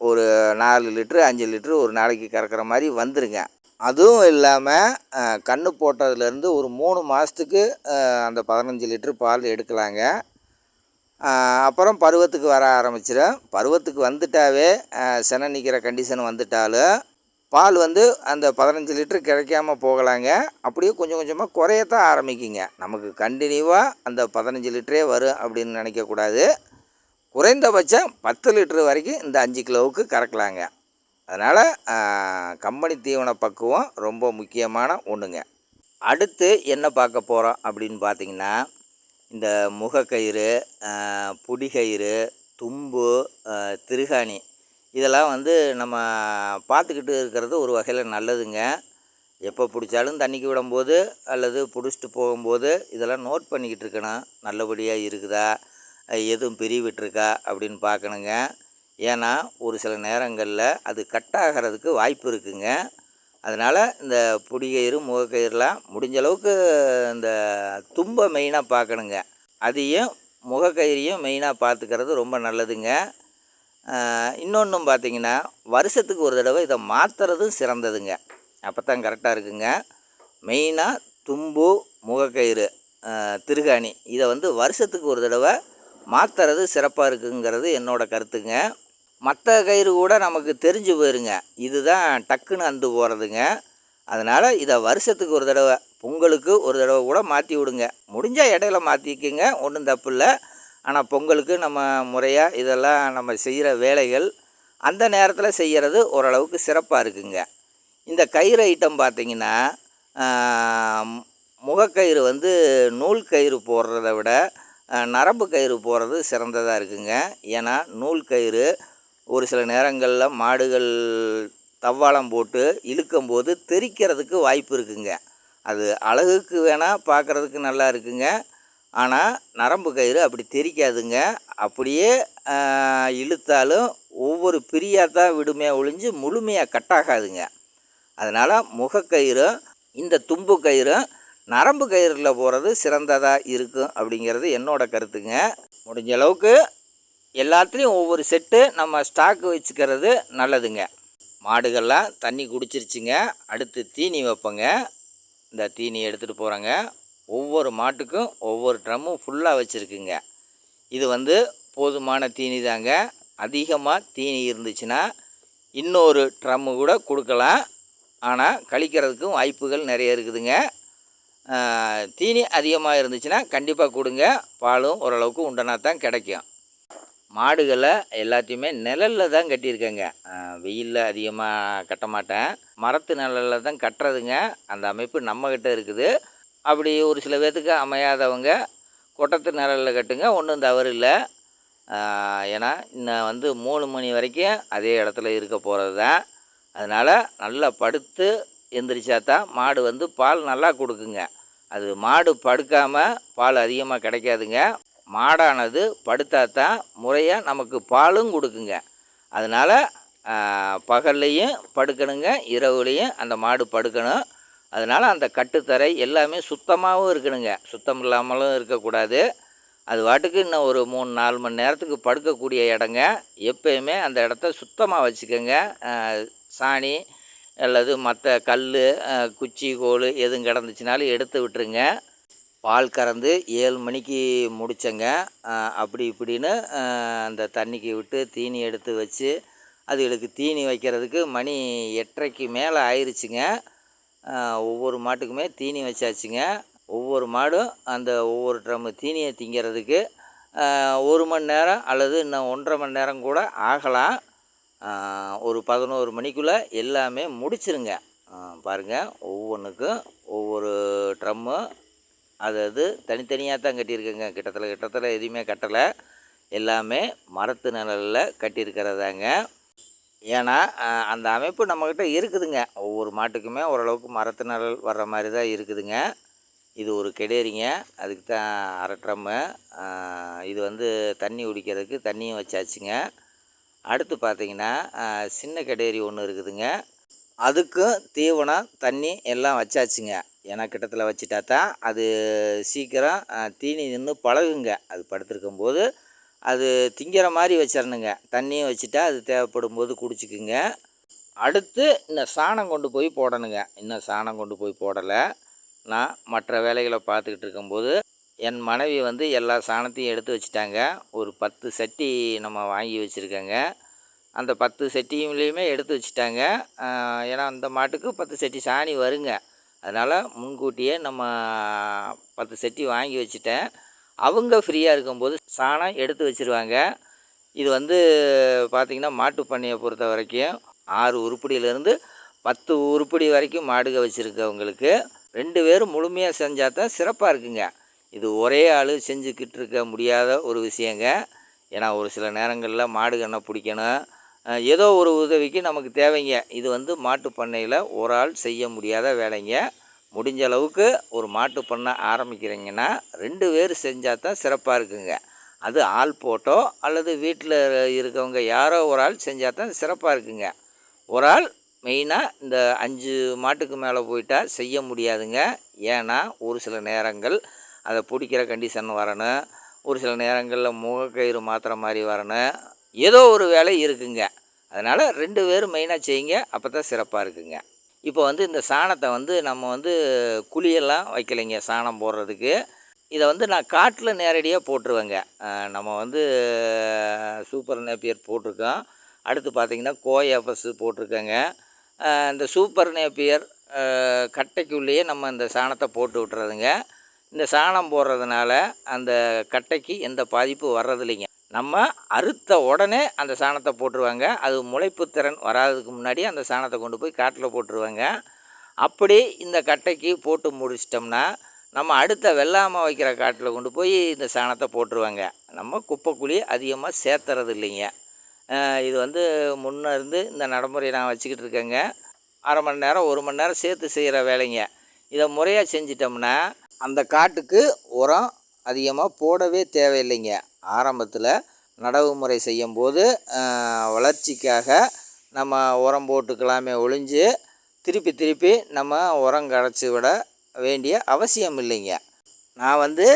ஒரு 4 லிட்ரு 5 லிட்ரு ஒரு நாளைக்கு கறக்கிற மாதிரி வந்துருங்க. அதுவும் இல்லாமல் கன்று போட்டதுலேருந்து ஒரு 3 மாதத்துக்கு அந்த 15 லிட்ரு பால் எடுக்கலாங்க. அப்புறம் பருவத்துக்கு வர ஆரம்பிச்சிடும். பருவத்துக்கு வந்துட்டாவே சினை நிற்கிற கண்டிஷன் வந்துட்டாலும் பால் வந்து அந்த 15 லிட்ரு கிடைக்காம போகலாங்க. அப்படியே கொஞ்சம் கொஞ்சமாக குறையத்தான் ஆரம்பிக்குங்க. நமக்கு கண்டினியூவாக அந்த 15 லிட்டரே வரும் அப்படின்னு நினைக்கக்கூடாது. குறைந்தபட்சம் 10 லிட்ரு வரைக்கும் இந்த 5 கிலோவுக்கு கறக்கலாங்க. அதனால் கம்பெனி தீவன பக்குவம் ரொம்ப முக்கியமான ஒன்றுங்க. அடுத்து என்ன பார்க்க போகிறோம் அப்படின்னு பார்த்திங்கன்னா, இந்த முகக்கயிறு, புடிகயிறு, தும்பு, திருகாணி இதெல்லாம் வந்து நம்ம பார்த்துக்கிட்டு இருக்கிறது ஒரு வகையில் நல்லதுங்க. எப்போ பிடிச்சாலும் தண்ணிக்கு விடும்போது அல்லது பிடிச்சிட்டு போகும்போது இதெல்லாம் நோட் பண்ணிக்கிட்டு இருக்கணும். நல்லபடியாக இருக்குதா, எதுவும் பிரி விட்டுருக்கா அப்படின்னு பார்க்கணுங்க. ஏன்னா ஒரு சில நேரங்களில் அது கட் ஆகிறதுக்கு வாய்ப்பு இருக்குங்க. அதனால் இந்த புடிகயிறு முகக்கயிறுலாம் முடிஞ்ச அளவுக்கு இந்த தும்பை மெயினாக பார்க்கணுங்க. அதையும் முகக்கயிறையும் மெயினாக பார்த்துக்கிறது ரொம்ப நல்லதுங்க. இன்னொன்றும் பார்த்திங்கன்னா, வருஷத்துக்கு ஒரு தடவை இதை மாற்றுறதும் சிறந்ததுங்க. அப்போ தான் கரெக்டாக இருக்குங்க. மெயினாக தும்பு, முகக்கயிறு, திருகாணி இதை வந்து வருஷத்துக்கு ஒரு தடவை மாற்றுறது சிறப்பாக இருக்குங்கிறது என்னோடய கருத்துங்க. மற்ற கயிறு கூட நமக்கு தெரிஞ்சு போயிருங்க. இதுதான் டக்குன்னு அந்து போகிறதுங்க. அதனால் இதை வருஷத்துக்கு ஒரு தடவை, பொங்கலுக்கு ஒரு தடவை கூட மாற்றி விடுங்க. முடிஞ்சால் இடையில மாற்றிக்குங்க, ஒன்றும் தப்பு இல்லை. ஆனால் பொங்கலுக்கு நம்ம முறையாக இதெல்லாம் நம்ம செய்கிற வேலைகள் அந்த நேரத்தில் செய்கிறது ஓரளவுக்கு சிறப்பாக இருக்குங்க. இந்த கயிறு ஐட்டம் பார்த்திங்கன்னா, முகக்கயிறு வந்து நூல் கயிறு போடுறத விட நரம்பு கயிறு போடுறது சிறந்ததாக இருக்குங்க. ஏன்னா நூல் கயிறு ஒரு சில நேரங்களில் மாடுகள் தவ்வாலம் போட்டு இழுக்கும்போது தெறிக்கிறதுக்கு வாய்ப்பு இருக்குங்க. அது அழகுக்கு வேணால் பார்க்குறதுக்கு நல்லா இருக்குங்க. ஆனால் நரம்பு கயிறு அப்படி தெறிக்காதுங்க. அப்படியே இழுத்தாலும் ஒவ்வொரு பிரியாக தான் விடுமே ஒழிஞ்சு முழுமையாக கட்டாகாதுங்க. அதனால் முகக்கயிறும் இந்த தும்பு கயிறும் நரம்பு கயிறில் போகிறது சிறந்ததாக இருக்கும் அப்படிங்கிறது என்னோடய கருத்துங்க. முடிஞ்ச அளவுக்கு எல்லாத்துலேயும் ஒவ்வொரு செட்டு நம்ம ஸ்டாக்கு வச்சுக்கிறது நல்லதுங்க. மாடுகள்லாம் தண்ணி குடிச்சிருச்சுங்க. அடுத்து தீனி வைப்போங்க. இந்த தீனி எடுத்துகிட்டு போகிறேங்க. ஒவ்வொரு மாட்டுக்கும் ஒவ்வொரு ட்ரம்மும் ஃபுல்லாக வச்சுருக்குங்க. இது வந்து போதுமான தீனி தாங்க. அதிகமாக தீனி இருந்துச்சுன்னா இன்னொரு ட்ரம்மு கூட கொடுக்கலாம். ஆனால் கழிக்கிறதுக்கும் வாய்ப்புகள் நிறைய இருக்குதுங்க. தீனி அதிகமாக இருந்துச்சுன்னா கண்டிப்பாக கொடுங்க. பாலும் ஓரளவுக்கு உண்டனா தான் கிடைக்கும். மாடுகளை எல்லாத்தையுமே நிழலில் தான் கட்டியிருக்கேங்க. வெயிலில் அதிகமாக கட்ட மாட்டேன். மரத்து நிழலில் தான் கட்டுறதுங்க. அந்த அமைப்பு நம்மக்கிட்ட இருக்குது. அப்படி ஒரு சில பேர்த்துக்கு அமையாதவங்க கொட்டத்து நிழலில் கட்டுங்க, ஒன்றும் தவறு இல்லை. ஏன்னா இன்னும் வந்து 3 மணி வரைக்கும் அதே இடத்துல இருக்க போகிறது தான். அதனால் நல்லா படுத்து எந்திரிச்சா தான் மாடு வந்து பால் நல்லா கொடுக்குங்க. அது மாடு படுக்காமல் பால் அதிகமாக கிடைக்காதுங்க. மாடானது படுத்தா தான் முறையாக நமக்கு பாலும் கொடுக்குங்க. அதனால் பகல்லையும் படுக்கணுங்க, இரவுலையும் அந்த மாடு படுக்கணும். அதனால் அந்த கட்டுத்தரை எல்லாமே சுத்தமாகவும் இருக்கணுங்க. சுத்தம் இல்லாமலும் இருக்கக்கூடாது. அது பாட்டுக்கு இன்னும் ஒரு 3-4 மணி நேரத்துக்கு படுக்கக்கூடிய இடங்க. எப்பயுமே அந்த இடத்த சுத்தமாக வச்சுக்கோங்க. சாணி அல்லது மற்ற கல், குச்சி, கோல் எதுவும் கிடந்துச்சுனாலும் எடுத்து விட்டுருங்க. பால் கறந்து 7 மணிக்கு முடித்தேங்க. அப்படி இப்படின்னு அந்த தண்ணிக்கு விட்டு தீனி எடுத்து வச்சு அதுகளுக்கு தீனி வைக்கிறதுக்கு மணி 8:30க்கு மேலே ஆயிடுச்சுங்க. ஒவ்வொரு மாட்டுக்குமே தீனி வச்சாச்சுங்க. ஒவ்வொரு மாடும் அந்த ஒவ்வொரு ட்ரம்மு தீனியை திங்கிறதுக்கு 1 மணி நேரம் அல்லது இன்னும் 1.5 மணி நேரம் கூட ஆகலாம். ஒரு 11 மணிக்குள்ளே எல்லாமே முடிச்சிருங்க. பாருங்கள், ஒவ்வொன்றுக்கும் ஒவ்வொரு ட்ரம்மு அது தனித்தனியாக தான் கட்டியிருக்கேங்க. கிட்டத்தில் எதுவுமே கட்டலை. எல்லாமே மரத்து நிழலில் கட்டியிருக்கிறதாங்க. ஏன்னா அந்த அமைப்பு நம்மக்கிட்ட இருக்குதுங்க. ஒவ்வொரு மாட்டுக்குமே ஓரளவுக்கு மரத்து நிழல் வர்ற மாதிரி தான் இருக்குதுங்க. இது ஒரு கெடேரிங்க. அதுக்கு தான் 1/2 ட்ரம்மு. இது வந்து தண்ணி குடிக்கிறதுக்கு தண்ணியும் வச்சாச்சுங்க. அடுத்து பார்த்திங்கன்னா சின்ன கெடேரி ஒன்று இருக்குதுங்க. அதுக்கும் தீவனம் தண்ணி எல்லாம் வச்சாச்சுங்க. ஏன்னா கிட்டத்தில் வச்சுட்டா தான் அது சீக்கிரம் தீனி நின்று பழகுங்க. அது படுத்துருக்கும்போது அது திங்கிற மாதிரி வச்சிடணுங்க. தண்ணியும் வச்சுட்டா அது தேவைப்படும் போது குடிச்சிக்குங்க. அடுத்து இன்னும் சாணம் கொண்டு போய் போடணுங்க. இன்னும் சாணம் கொண்டு போய் போடலை. நான் மற்ற வேலைகளை பார்த்துக்கிட்டு இருக்கும்போது என் மனைவி வந்து எல்லா சாணத்தையும் எடுத்து வச்சுட்டாங்க. ஒரு 10 சட்டி நம்ம வாங்கி வச்சுருக்கேங்க. அந்த 10 சட்டியுமே எடுத்து வச்சுட்டாங்க. ஏன்னா அந்த மாட்டுக்கு 10 சட்டி சாணி வருங்க. அதனால் முன்கூட்டியே நம்ம 10 சட்டி வாங்கி வச்சுட்டேன். அவங்க ஃப்ரீயாக இருக்கும்போது சாணம் எடுத்து வச்சுருவாங்க. இது வந்து பார்த்திங்கன்னா மாட்டு பண்ணையை பொறுத்த வரைக்கும் 6 உருப்படியிலேருந்து 10 உருப்படி வரைக்கும் மாடுக வச்சுருக்கவங்களுக்கு 2 பேரும் முழுமையாக செஞ்சால் தான் சிறப்பாக இருக்குங்க. இது ஒரே ஆள் செஞ்சுக்கிட்டு இருக்க முடியாத ஒரு விஷயங்க. ஏன்னா ஒரு சில நேரங்களில் மாடு கண்ணை பிடிக்கணும், ஏதோ ஒரு உதவிக்கு நமக்கு தேவைங்க. இது வந்து மாட்டு பண்ணையில் ஒரு ஆள் செய்ய முடியாத வேலைங்க. முடிஞ்ச அளவுக்கு ஒரு மாட்டு பண்ணை ஆரம்பிக்கிறீங்கன்னா 2 பேர் செஞ்சால் தான் சிறப்பாக இருக்குங்க. அது ஆள் போட்டோ அல்லது வீட்டில் இருக்கவங்க யாரோ ஒரு ஆள் செஞ்சால் தான் சிறப்பாக இருக்குங்க. ஒரு ஆள் மெயினாக இந்த 5 மாட்டுக்கு மேலே போயிட்டால் செய்ய முடியாதுங்க. ஏன்னா ஒரு சில நேரங்கள் அதை பிடிக்கிற கண்டிஷன் வரணும், ஒரு சில நேரங்களில் முகக்கயிறு மாத்திர மாதிரி வரணும், ஏதோ ஒரு வேலை இருக்குங்க. அதனால் 2 பேரும் மெயினாக செய்யுங்க. அப்போ தான் சிறப்பாக இருக்குங்க. இப்போ வந்து இந்த சாணத்தை வந்து நம்ம வந்து குழியெல்லாம் வைக்கலைங்க சாணம் போடுறதுக்கு. இதை வந்து நான் காட்டில் நேரடியாக போட்டுருவேங்க. நம்ம வந்து சூப்பர் நேப்பியர் போட்டிருக்கோம். அடுத்து பார்த்திங்கன்னா கோஎஃப்எஸ் போட்டிருக்கேங்க. இந்த சூப்பர் நேப்பியர் கட்டைக்குள்ளேயே நம்ம இந்த சாணத்தை போட்டு விட்டுறதுங்க. இந்த சாணம் போடுறதுனால அந்த கட்டைக்கு எந்த பாதிப்பு வர்றதில்லைங்க. நம்ம அறுத்த உடனே அந்த சாணத்தை போட்டுருவாங்க. அது முளைப்பு திறன் வராதுக்கு முன்னாடி அந்த சாணத்தை கொண்டு போய் காட்டில் போட்டுருவாங்க. அப்படி இந்த கட்டைக்கு போட்டு முடிச்சிட்டோம்னா நம்ம அடுத்த வெள்ளாமை வைக்கிற காட்டில் கொண்டு போய் இந்த சாணத்தை போட்டுருவாங்க. நம்ம குப்பைக்குழி அதிகமாக சேர்த்துறது இல்லைங்க. இது வந்து முன்னே இருந்து இந்த நடைமுறை நான் வச்சுக்கிட்டு இருக்கேங்க. 1/2 மணி நேரம் 1 மணி நேரம் சேர்த்து செய்கிற வேலைங்க. இதை முறையாக செஞ்சிட்டோம்னா அந்த காட்டுக்கு உரம் அதிகமாக போடவே தேவையில்லைங்க. ஆரம்பத்தில் நடவு முறை செய்யும்போது வளர்ச்சிக்காக நம்ம உரம் போட்டுக்கலாமே ஒழிஞ்சு திருப்பி நம்ம உரம் கரைச்சி விட வேண்டிய அவசியம் இல்லைங்க. நான் வந்து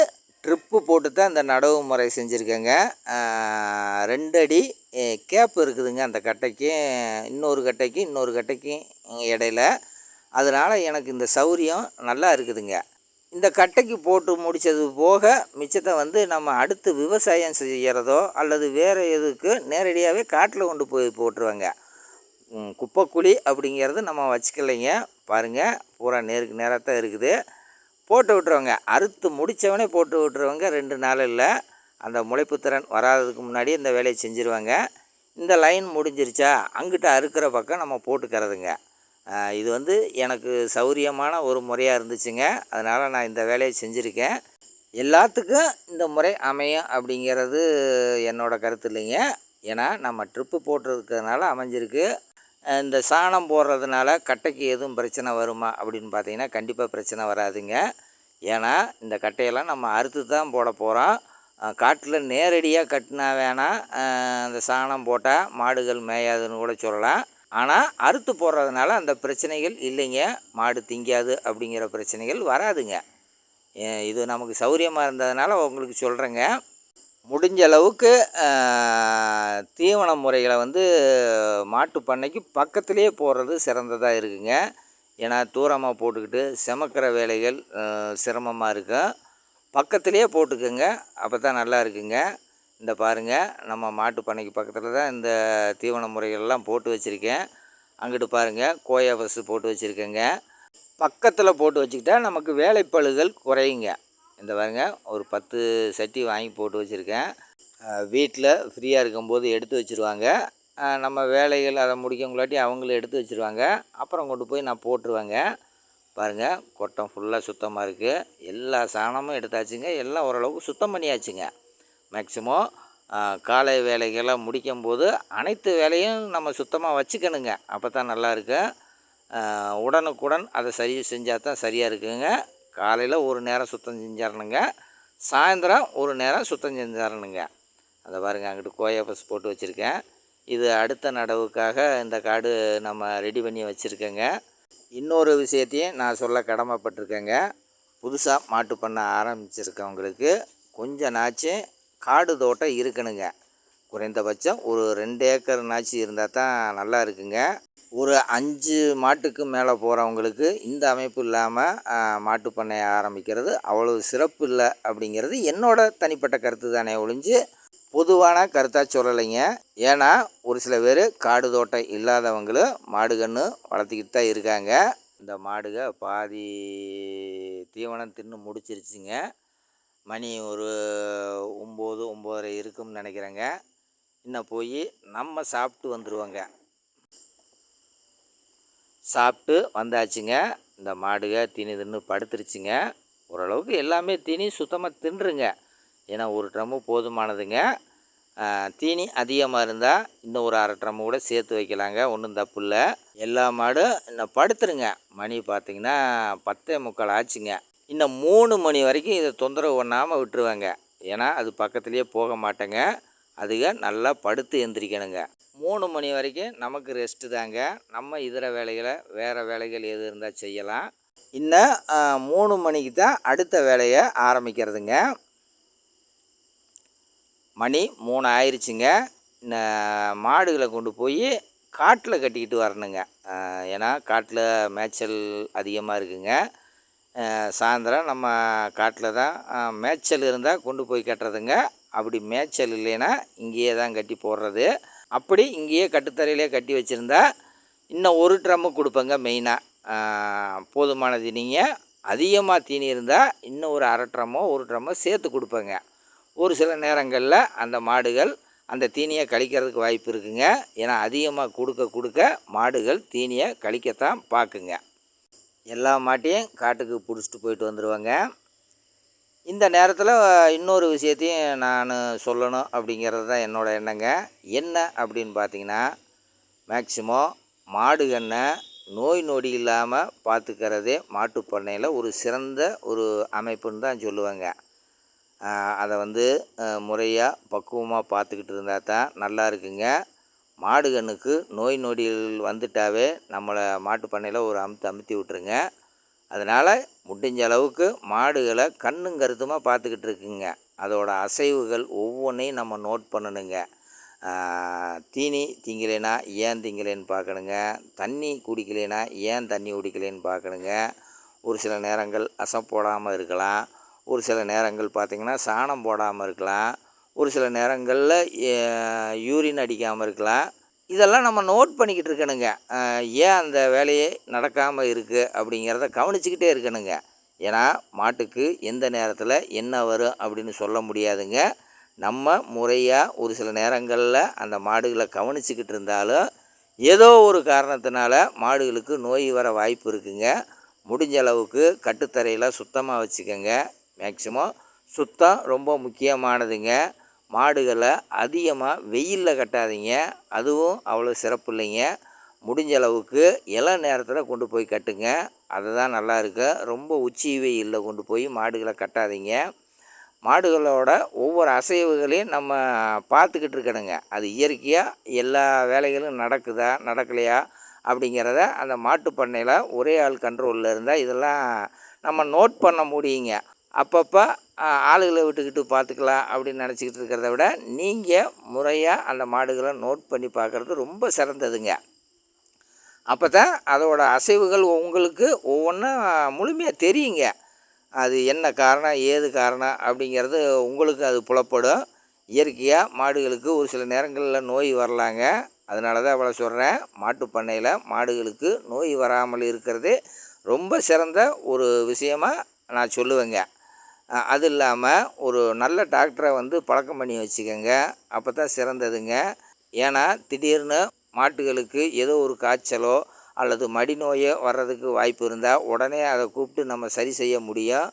ட்ரிப்பு போட்டு தான் இந்த நடவு முறை செஞ்சுருக்கேங்க. 2 அடி கேப் இருக்குதுங்க அந்த கட்டைக்கும் இன்னொரு கட்டைக்கும் இடையில. அதனால் எனக்கு இந்த சௌரியம் நல்லா இருக்குதுங்க. இந்த கட்டைக்கு போட்டு முடித்தது போக மிச்சத்தை வந்து நம்ம அடுத்து விவசாயம் செய்கிறதோ அல்லது வேறு எதுக்கு நேரடியாகவே காட்டில் கொண்டு போய் போட்டுருவாங்க. குப்பைக்குழி அப்படிங்கிறது நம்ம வச்சுக்கலைங்க. பாருங்கள், பூரா நேருக்கு நேராக தான் இருக்குது. போட்டு விட்டுருவாங்க. அறுத்து முடித்தவனே போட்டு விட்டுருவாங்க. 2 நாள் இல்லை, அந்த முளைப்புத்திறன் வராததுக்கு முன்னாடி இந்த வேலையை செஞ்சுருவாங்க. இந்த லைன் முடிஞ்சிருச்சா அங்கிட்ட அறுக்கிற பக்கம் நம்ம போட்டுக்கிறதுங்க. இது வந்து எனக்கு சௌரியமான ஒரு முறையாக இருந்துச்சுங்க. அதனால் நான் இந்த வேலையை செஞ்சுருக்கேன். எல்லாத்துக்கும் இந்த முறை அமையும் அப்படிங்கிறது என்னோடய கருத்து இல்லைங்க. ஏன்னா நம்ம ட்ரிப்பு போட்டிருக்கிறதுனால அமைஞ்சிருக்கு. இந்த சாணம் போடுறதுனால கட்டைக்கு எதுவும் பிரச்சனை வருமா அப்படின்னு பார்த்தீங்கன்னா கண்டிப்பாக பிரச்சனை வராதுங்க. ஏன்னா இந்த கட்டையெல்லாம் நம்ம அறுத்து தான் போட போகிறோம். காட்டில் நேரடியாக கட்டினா வேணால் அந்த சாணம் போட்டால் மாடுகள் மேயாதுன்னு கூட சொல்லலாம். ஆனால் அறுத்து போடுறதுனால அந்த பிரச்சனைகள் இல்லைங்க. மாடு திங்காது அப்படிங்கிற பிரச்சனைகள் வராதுங்க. இது நமக்கு சௌரியமாக இருந்ததுனால உங்களுக்கு சொல்கிறேங்க. முடிஞ்ச அளவுக்கு தீவன முறைகளை வந்து மாட்டு பண்ணைக்கு பக்கத்துலேயே போடுறது சிறந்ததாக இருக்குங்க. ஏன்னா தூரமாக போட்டுக்கிட்டு செமக்கிற வேலைகள் சிரமமாக இருக்கும். பக்கத்துலேயே போட்டுக்கோங்க, அப்போ தான் நல்லா இருக்குங்க. இந்த பாருங்கள், நம்ம மாட்டு பண்ணைக்கு பக்கத்தில் தான் இந்த தீவன முறைகள்லாம் போட்டு வச்சுருக்கேன். அங்கிட்டு பாருங்கள், கோயா பஸ்ஸு போட்டு வச்சுருக்கேங்க. பக்கத்தில் போட்டு வச்சுக்கிட்டா நமக்கு வேலைப்பளுகள் குறையுங்க. இந்த பாருங்கள், ஒரு 10 சட்டி வாங்கி போட்டு வச்சுருக்கேன். வீட்டில் ஃப்ரீயாக இருக்கும்போது எடுத்து வச்சுருவாங்க. நம்ம வேலைகள் அதை முடிக்கங்குள்ளாட்டி அவங்களும் எடுத்து வச்சுருவாங்க. அப்புறம் கொண்டு போய் நான் போட்டுருவேங்க. பாருங்கள், கொட்டம் ஃபுல்லாக சுத்தமாக இருக்குது. எல்லா சாணமும் எடுத்தாச்சுங்க. எல்லாம் ஓரளவுக்கு சுத்தம் பண்ணியாச்சுங்க. மேக்ஸிமம் காலை வேலைகளை முடிக்கும்போது அனைத்து வேலையும் நம்ம சுத்தமாக வச்சுக்கணுங்க. அப்போ தான் நல்லாயிருக்கும். உடனுக்குடன் அதை சரி செஞ்சால் தான் சரியாக இருக்குங்க. காலையில் ஒரு நேரம் சுத்தம் செஞ்சிடணுங்க, சாயந்தரம் ஒரு நேரம் சுத்தம் செஞ்சிடணுங்க. அதை பாருங்கள், அங்கிட்டு கோயா பஸ் போட்டு வச்சுருக்கேன். இது அடுத்த நடவுக்காக இந்த காடு நம்ம ரெடி பண்ணி வச்சுருக்கேங்க. இன்னொரு விஷயத்தையும் நான் சொல்ல கடமைப்பட்டிருக்கேங்க. புதுசாக மாட்டு பண்ண ஆரம்பிச்சிருக்கவங்களுக்கு கொஞ்சம் நாச்சும் காடு தோட்டம் இருக்கணுங்க. குறைந்தபட்சம் ஒரு 2 ஏக்கர் நாச்சு இருந்தால் தான் நல்லா இருக்குங்க. ஒரு 5 மாட்டுக்கு மேலே போகிறவங்களுக்கு இந்த அமைப்பு இல்லாமல் மாட்டு பண்ணையை ஆரம்பிக்கிறது அவ்வளோ சிறப்பு இல்லை அப்படிங்கிறது என்னோட தனிப்பட்ட கருத்து தானே ஒழிஞ்சு பொதுவான கருத்தாக சொல்லலைங்க. ஏன்னா ஒரு சில பேர் காடு தோட்டம் இல்லாதவங்களும் மாடு கன்று வளர்த்திக்கிட்டு தான் இருக்காங்க. இந்த மாடுக பாதி தீவனம் தின்னு முடிச்சிருச்சுங்க. மணி ஒரு 9, 9:30 இருக்கும்னு நினைக்கிறேங்க. இன்னும் போய் நம்ம சாப்பிட்டு வந்துடுவோங்க. சாப்பிட்டு வந்தாச்சுங்க. இந்த மாடுக தீனி தின்னு படுத்துருச்சுங்க. ஓரளவுக்கு எல்லாமே தீனி சுத்தமாக தின்றுங்க. ஏன்னா ஒரு ட்ரம்மு போதுமானதுங்க. தீனி அதிகமாக இருந்தால் இன்னும் ஒரு 1/2 ட்ரம்மு கூட சேர்த்து வைக்கலாங்க, ஒன்றும் தப்பு இல்லை. எல்லா மாடும் இன்னும் படுத்துருங்க. மணி பார்த்திங்கன்னா 10:45 ஆச்சுங்க. இன்னும் 3 மணி வரைக்கும் இதை தொந்தரவு பண்ணாமல் விட்டுருவாங்க. ஏன்னா அது பக்கத்துலேயே போக மாட்டேங்க. அதுக நல்லா படுத்து எந்திரிக்கணுங்க. 3 மணி வரைக்கும் நமக்கு ரெஸ்ட்டு தாங்க. நம்ம இதர வேலைகளை வேறு வேலைகள் எது இருந்தால் செய்யலாம். இன்னும் 3 மணிக்கு தான் அடுத்த வேலையை ஆரம்பிக்கிறதுங்க. மணி 3 ஆயிடுச்சுங்க. மாடுகளை கொண்டு போய் காட்டில் கட்டிக்கிட்டு வரணுங்க. ஏன்னா காட்டில் மேய்ச்சல் அதிகமாக இருக்குங்க. சாயந்தரம் நம்ம காட்டில் தான் மேய்ச்சல் இருந்தால் கொண்டு போய் கட்டுறதுங்க. அப்படி மேய்ச்சல் இல்லைன்னா இங்கேயே தான் கட்டி போடுறது. அப்படி இங்கேயே கட்டுத்தரையிலே கட்டி வச்சுருந்தா இன்னும் ஒரு ட்ரம்மு கொடுப்பேங்க. மெயினாக போதுமான தீனிங்க. அதிகமாக தீனி இருந்தால் இன்னும் ஒரு 1/2 ட்ரம்மோ 1 ட்ரம்மோ சேர்த்து கொடுப்பேங்க. ஒரு சில நேரங்களில் அந்த மாடுகள் அந்த தீனியை கழிக்கிறதுக்கு வாய்ப்பு இருக்குங்க. ஏன்னா அதிகமாக கொடுக்க மாடுகள் தீனியை கழிக்கத்தான் பார்க்குங்க. எல்லா மாட்டையும் காட்டுக்கு பிடிச்சிட்டு போயிட்டு வந்துடுவாங்க. இந்த நேரத்தில் இன்னொரு விஷயத்தையும் நான் சொல்லணும் அப்படிங்கிறது தான் என்னோடய எண்ணங்க. என்ன அப்படின்னு பார்த்தீங்கன்னா, மேக்சிமம் மாடுகன்னை நோய் நொடி இல்லாமல் பார்த்துக்கிறதே மாட்டு பண்ணையில் ஒரு சிறந்த ஒரு அமைப்புன்னு தான் சொல்லுவாங்க. அதை வந்து முறையாக பக்குவமாக பார்த்துக்கிட்டு இருந்தால் தான் நல்லா இருக்குங்க. மாடுகன்னுக்கு நோய் நொடிகள் வந்துட்டாவே நம்மளை மாட்டு பண்ணையில் ஒரு அமுத்தி விட்டுருங்க. அதனால் முடிஞ்ச அளவுக்கு மாடுகளை கண்ணும் கருத்துமாக பார்த்துக்கிட்டு இருக்குங்க. அதோட அசைவுகள் ஒவ்வொன்றையும் நம்ம நோட் பண்ணணுங்க. தீனி திங்கலைன்னா ஏன் திங்கலைன்னு பார்க்கணுங்க. தண்ணி குடிக்கலைன்னா ஏன் தண்ணி குடிக்கலைன்னு பார்க்கணுங்க. ஒரு சில நேரங்கள் அசம் போடாமல் இருக்கலாம், ஒரு சில நேரங்கள் பார்த்திங்கன்னா சாணம் போடாமல் இருக்கலாம், ஒரு சில நேரங்களில் யூரின் அடிக்காமல் இருக்கலாம். இதெல்லாம் நம்ம நோட் பண்ணிக்கிட்டு இருக்கணுங்க. ஏன் அந்த வேலையே நடக்காமல் இருக்குது அப்படிங்கிறத கவனிச்சுக்கிட்டே இருக்கணுங்க. ஏன்னா மாட்டுக்கு எந்த நேரத்தில் என்ன வரும் அப்படின்னு சொல்ல முடியாதுங்க. நம்ம முறையாக ஒரு சில நேரங்களில் அந்த மாடுகளை கவனிச்சுக்கிட்டு இருந்தாலும் ஏதோ ஒரு காரணத்தினால மாடுகளுக்கு நோய் வர வாய்ப்பு இருக்குங்க. முடிஞ்ச அளவுக்கு கட்டுத்தரையில் சுத்தமாக வச்சுக்கோங்க. மேக்சிமம் சுத்தம் ரொம்ப முக்கியமானதுங்க. மாடுகளை அதிகமாக வெயிலில் கட்டாதீங்க, அதுவும் அவ்வளோ சிறப்பு இல்லைங்க. முடிஞ்ச அளவுக்கு இள நேரத்தில் கொண்டு போய் கட்டுங்க, அதுதான் நல்லா இருக்கும். ரொம்ப உச்சி வெயிலில் கொண்டு போய் மாடுகளை கட்டாதீங்க. மாடுகளோட ஒவ்வொரு அசைவுகளையும் நம்ம பார்த்துக்கிட்டு இருக்கணுங்க. அது இயற்கையாக எல்லா வேலைகளும் நடக்குதா நடக்கலையா அப்படிங்கிறத அந்த மாட்டு பண்ணையில் ஒரே ஆள் கண்ட்ரோலில் இருந்தால் இதெல்லாம் நம்ம நோட் பண்ண முடியுங்க. அப்பப்போ ஆளுகளை விட்டுக்கிட்டு பார்த்துக்கலாம் அப்படின்னு நினச்சிக்கிட்டு இருக்கிறத விட நீங்கள் முறையாக அந்த மாடுகளை நோட் பண்ணி பார்க்குறது ரொம்ப சிறந்ததுங்க. அப்போ தான் அதோட அசைவுகள் உங்களுக்கு ஒவ்வொன்றும் முழுமையாக தெரியுங்க. அது என்ன காரணம் ஏது காரணம் அப்படிங்கிறது உங்களுக்கு அது புலப்படும். இயற்கையாக மாடுகளுக்கு ஒரு சில நேரங்களில் நோய் வரலாங்க. அதனால தான் அவ்வளோ சொல்கிறேன், மாட்டு பண்ணையில் மாடுகளுக்கு நோய் வராமல் இருக்கிறது ரொம்ப சிறந்த ஒரு விஷயமாக நான் சொல்லுவேங்க. அது இல்லாமல் ஒரு நல்ல டாக்டரை வந்து பழக்கம் பண்ணி வச்சுக்கோங்க, அப்போ தான் சிறந்ததுங்க. ஏன்னா திடீர்னு மாட்டுகளுக்கு ஏதோ ஒரு காய்ச்சலோ அல்லது மடி நோயோ வர்றதுக்கு வாய்ப்பு இருந்தால் உடனே அதை கூப்பிட்டு நம்ம சரி செய்ய முடியும்.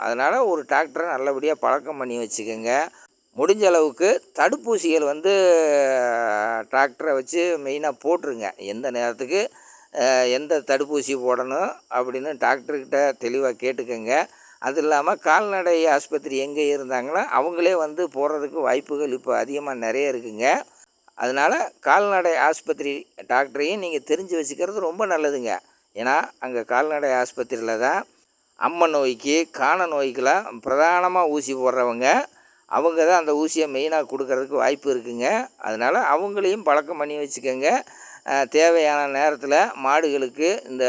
அதனால் ஒரு டாக்டரை நல்லபடியாக பழக்கம் பண்ணி வச்சுக்கோங்க. முடிஞ்ச அளவுக்கு தடுப்பூசிகள் வந்து டாக்டரை வச்சு மெயினாக போட்டுருங்க. எந்த நேரத்துக்கு எந்த தடுப்பூசி போடணும் அப்படின்னு டாக்டர்கிட்ட தெளிவாக கேட்டுக்கோங்க. அது இல்லாமல் கால்நடை ஆஸ்பத்திரி எங்கே இருந்தாங்களோ அவங்களே வந்து போடுறதுக்கு வாய்ப்புகள் இப்போ அதிகமாக நிறைய இருக்குங்க. அதனால் கால்நடை ஆஸ்பத்திரி டாக்டரையும் நீங்கள் தெரிஞ்சு வச்சுக்கிறது ரொம்ப நல்லதுங்க. ஏன்னா அங்கே கால்நடை ஆஸ்பத்திரியில் தான் அம்மை நோய்க்கு காண நோய்க்கெலாம் பிரதானமாக ஊசி போடுறவங்க, அவங்க தான் அந்த ஊசியை மெயினாக கொடுக்கறதுக்கு வாய்ப்பு இருக்குங்க. அதனால் அவங்களையும் பழக்கம் பண்ணி வச்சுக்கோங்க. தேவையான நேரத்தில் மாடுகளுக்கு இந்த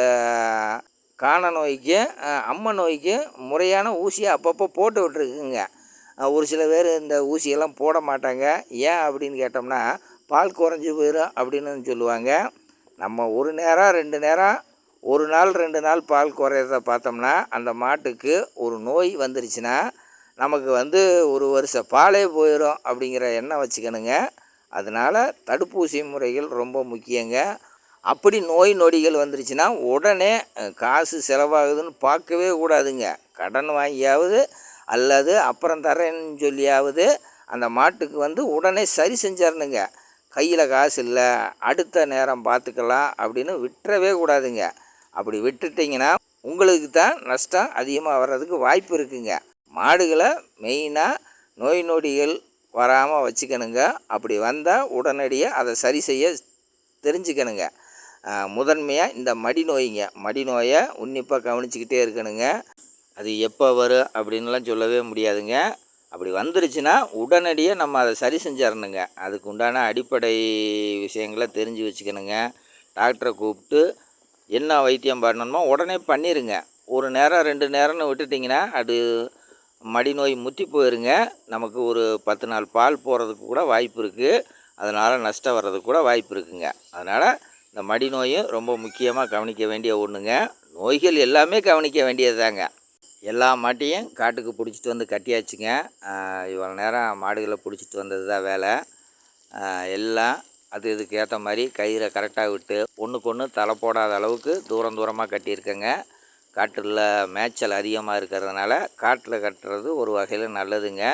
காண நோய்க்கும் அம்மை நோய்க்கும் முறையான ஊசியை அப்பப்போ போட்டு விட்டுருக்குங்க. ஒரு சில பேர் இந்த ஊசியெல்லாம் போட மாட்டாங்க. ஏன் அப்படின்னு கேட்டோம்னா பால் குறைஞ்சி போயிடும் அப்படின்னு சொல்லுவாங்க. நம்ம ஒரு நேரம் 2 நேரம், ஒரு நாள் 2 நாள் பால் குறையிறத பார்த்தோம்னா அந்த மாட்டுக்கு ஒரு நோய் வந்துருச்சுன்னா நமக்கு வந்து ஒரு வருஷம் பாலே போயிடும் அப்படிங்கிற எண்ணம் வச்சுக்கணுங்க. அதனால் தடுப்பூசி முறைகள் ரொம்ப முக்கியங்க. அப்படி நோய் நொடிகள் வந்துருச்சுன்னா உடனே காசு செலவாகுதுன்னு பார்க்கவே கூடாதுங்க. கடன் வாங்கியாவது அல்லது அப்புறம் தரேன்னு சொல்லியாவது அந்த மாட்டுக்கு வந்து உடனே சரி செஞ்சிடணுங்க. கையில் காசு இல்லை, அடுத்த நேரம் பார்த்துக்கலாம் அப்படின்னு விட்டுறவே கூடாதுங்க. அப்படி விட்டுட்டிங்கன்னா உங்களுக்கு தான் நஷ்டம் அதிகமாக வர்றதுக்கு வாய்ப்பு இருக்குங்க. மாடுகளை மெயினாக நோய் நொடிகள் வராமல் வச்சுக்கணுங்க. அப்படி வந்தால் உடனடியாக அதை சரி செய்ய தெரிஞ்சுக்கணுங்க. முதன்மையாக இந்த மடி நோயை உன்னிப்பாக கவனிச்சிக்கிட்டே இருக்கணுங்க. அது எப்போ வரும் அப்படின்லாம் சொல்லவே முடியாதுங்க. அப்படி வந்துருச்சுன்னா உடனடியாக நம்ம அதை சரி செஞ்சிடணுங்க. அதுக்கு உண்டான அடிப்படை விஷயங்களை தெரிஞ்சு வச்சுக்கணுங்க. டாக்டரை கூப்பிட்டு என்ன வைத்தியம் பண்ணணுமோ உடனே பண்ணிடுங்க. ஒரு நேரம் 2 நேரம்னு விட்டுட்டிங்கன்னா அது மடி நோய் முற்றி போயிருங்க. நமக்கு ஒரு 10 நாள் பால் போகிறதுக்கு கூட வாய்ப்பு இருக்குது. அதனால் நஷ்டம் வர்றதுக்கு கூட வாய்ப்பு இருக்குங்க. அதனால் இந்த மடி நோயும் ரொம்ப முக்கியமாக கவனிக்க வேண்டிய ஒன்றுங்க. நோய்கள் எல்லாமே கவனிக்க வேண்டியது தாங்க. எல்லா மாட்டையும் காட்டுக்கு பிடிச்சிட்டு வந்து கட்டியாச்சுங்க. இவ்வளோ நேரம் மாடுகளை பிடிச்சிட்டு வந்தது தான் வேலை. எல்லாம் அது இதுக்கு ஏற்ற மாதிரி கயிறை கரெக்டாக விட்டு ஒன்றுக்கு ஒன்று தலை போடாத அளவுக்கு தூரமாக கட்டியிருக்கேங்க. காட்டில் மேய்ச்சல் அதிகமாக இருக்கிறதுனால காட்டில் கட்டுறது ஒரு வகையில் நல்லதுங்க.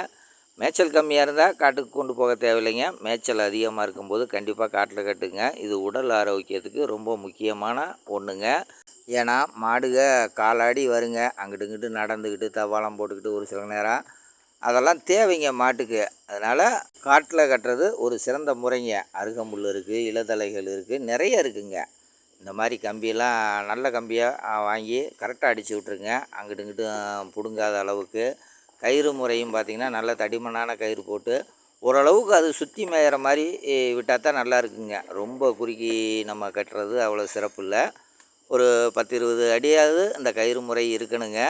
மேய்ச்சல் கம்மியாக இருந்தால் காட்டுக்கு கொண்டு போக தேவையில்லைங்க. மேய்ச்சல் அதிகமாக இருக்கும்போது கண்டிப்பாக காட்டில் கட்டுங்க. இது உடல் ஆரோக்கியத்துக்கு ரொம்ப முக்கியமான ஒன்றுங்க. ஏன்னா மாடுக காலாடி வருங்க, அங்கிட்டு இங்கிட்டு நடந்துக்கிட்டு தவாலம் போட்டுக்கிட்டு ஒரு சில நேரம் அதெல்லாம் தேவைங்க மாட்டுக்கு. அதனால் காட்டில் கட்டுறது ஒரு சிறந்த முறைங்க. அருகம்புல் இருக்குது, இலதழைகள் இருக்குது, நிறைய இருக்குங்க. இந்த மாதிரி கம்பியெல்லாம் நல்ல கம்பியாக வாங்கி கரெக்டாக அடித்து விட்ருங்க, அங்கிட்டு இங்கிட்டும் பிடுங்காத அளவுக்கு. கயிறு முறையும் பார்த்திங்கன்னா நல்ல தடிமனான கயிறு போட்டு ஓரளவுக்கு அது சுற்றி மேயிற மாதிரி விட்டால் தான் நல்லா இருக்குங்க. ரொம்ப குறுக்கி நம்ம கட்டுறது அவ்வளோ சிறப்பு இல்லை. ஒரு 10-20 அடியாவது அந்த கயிறு முறை இருக்கணுங்க.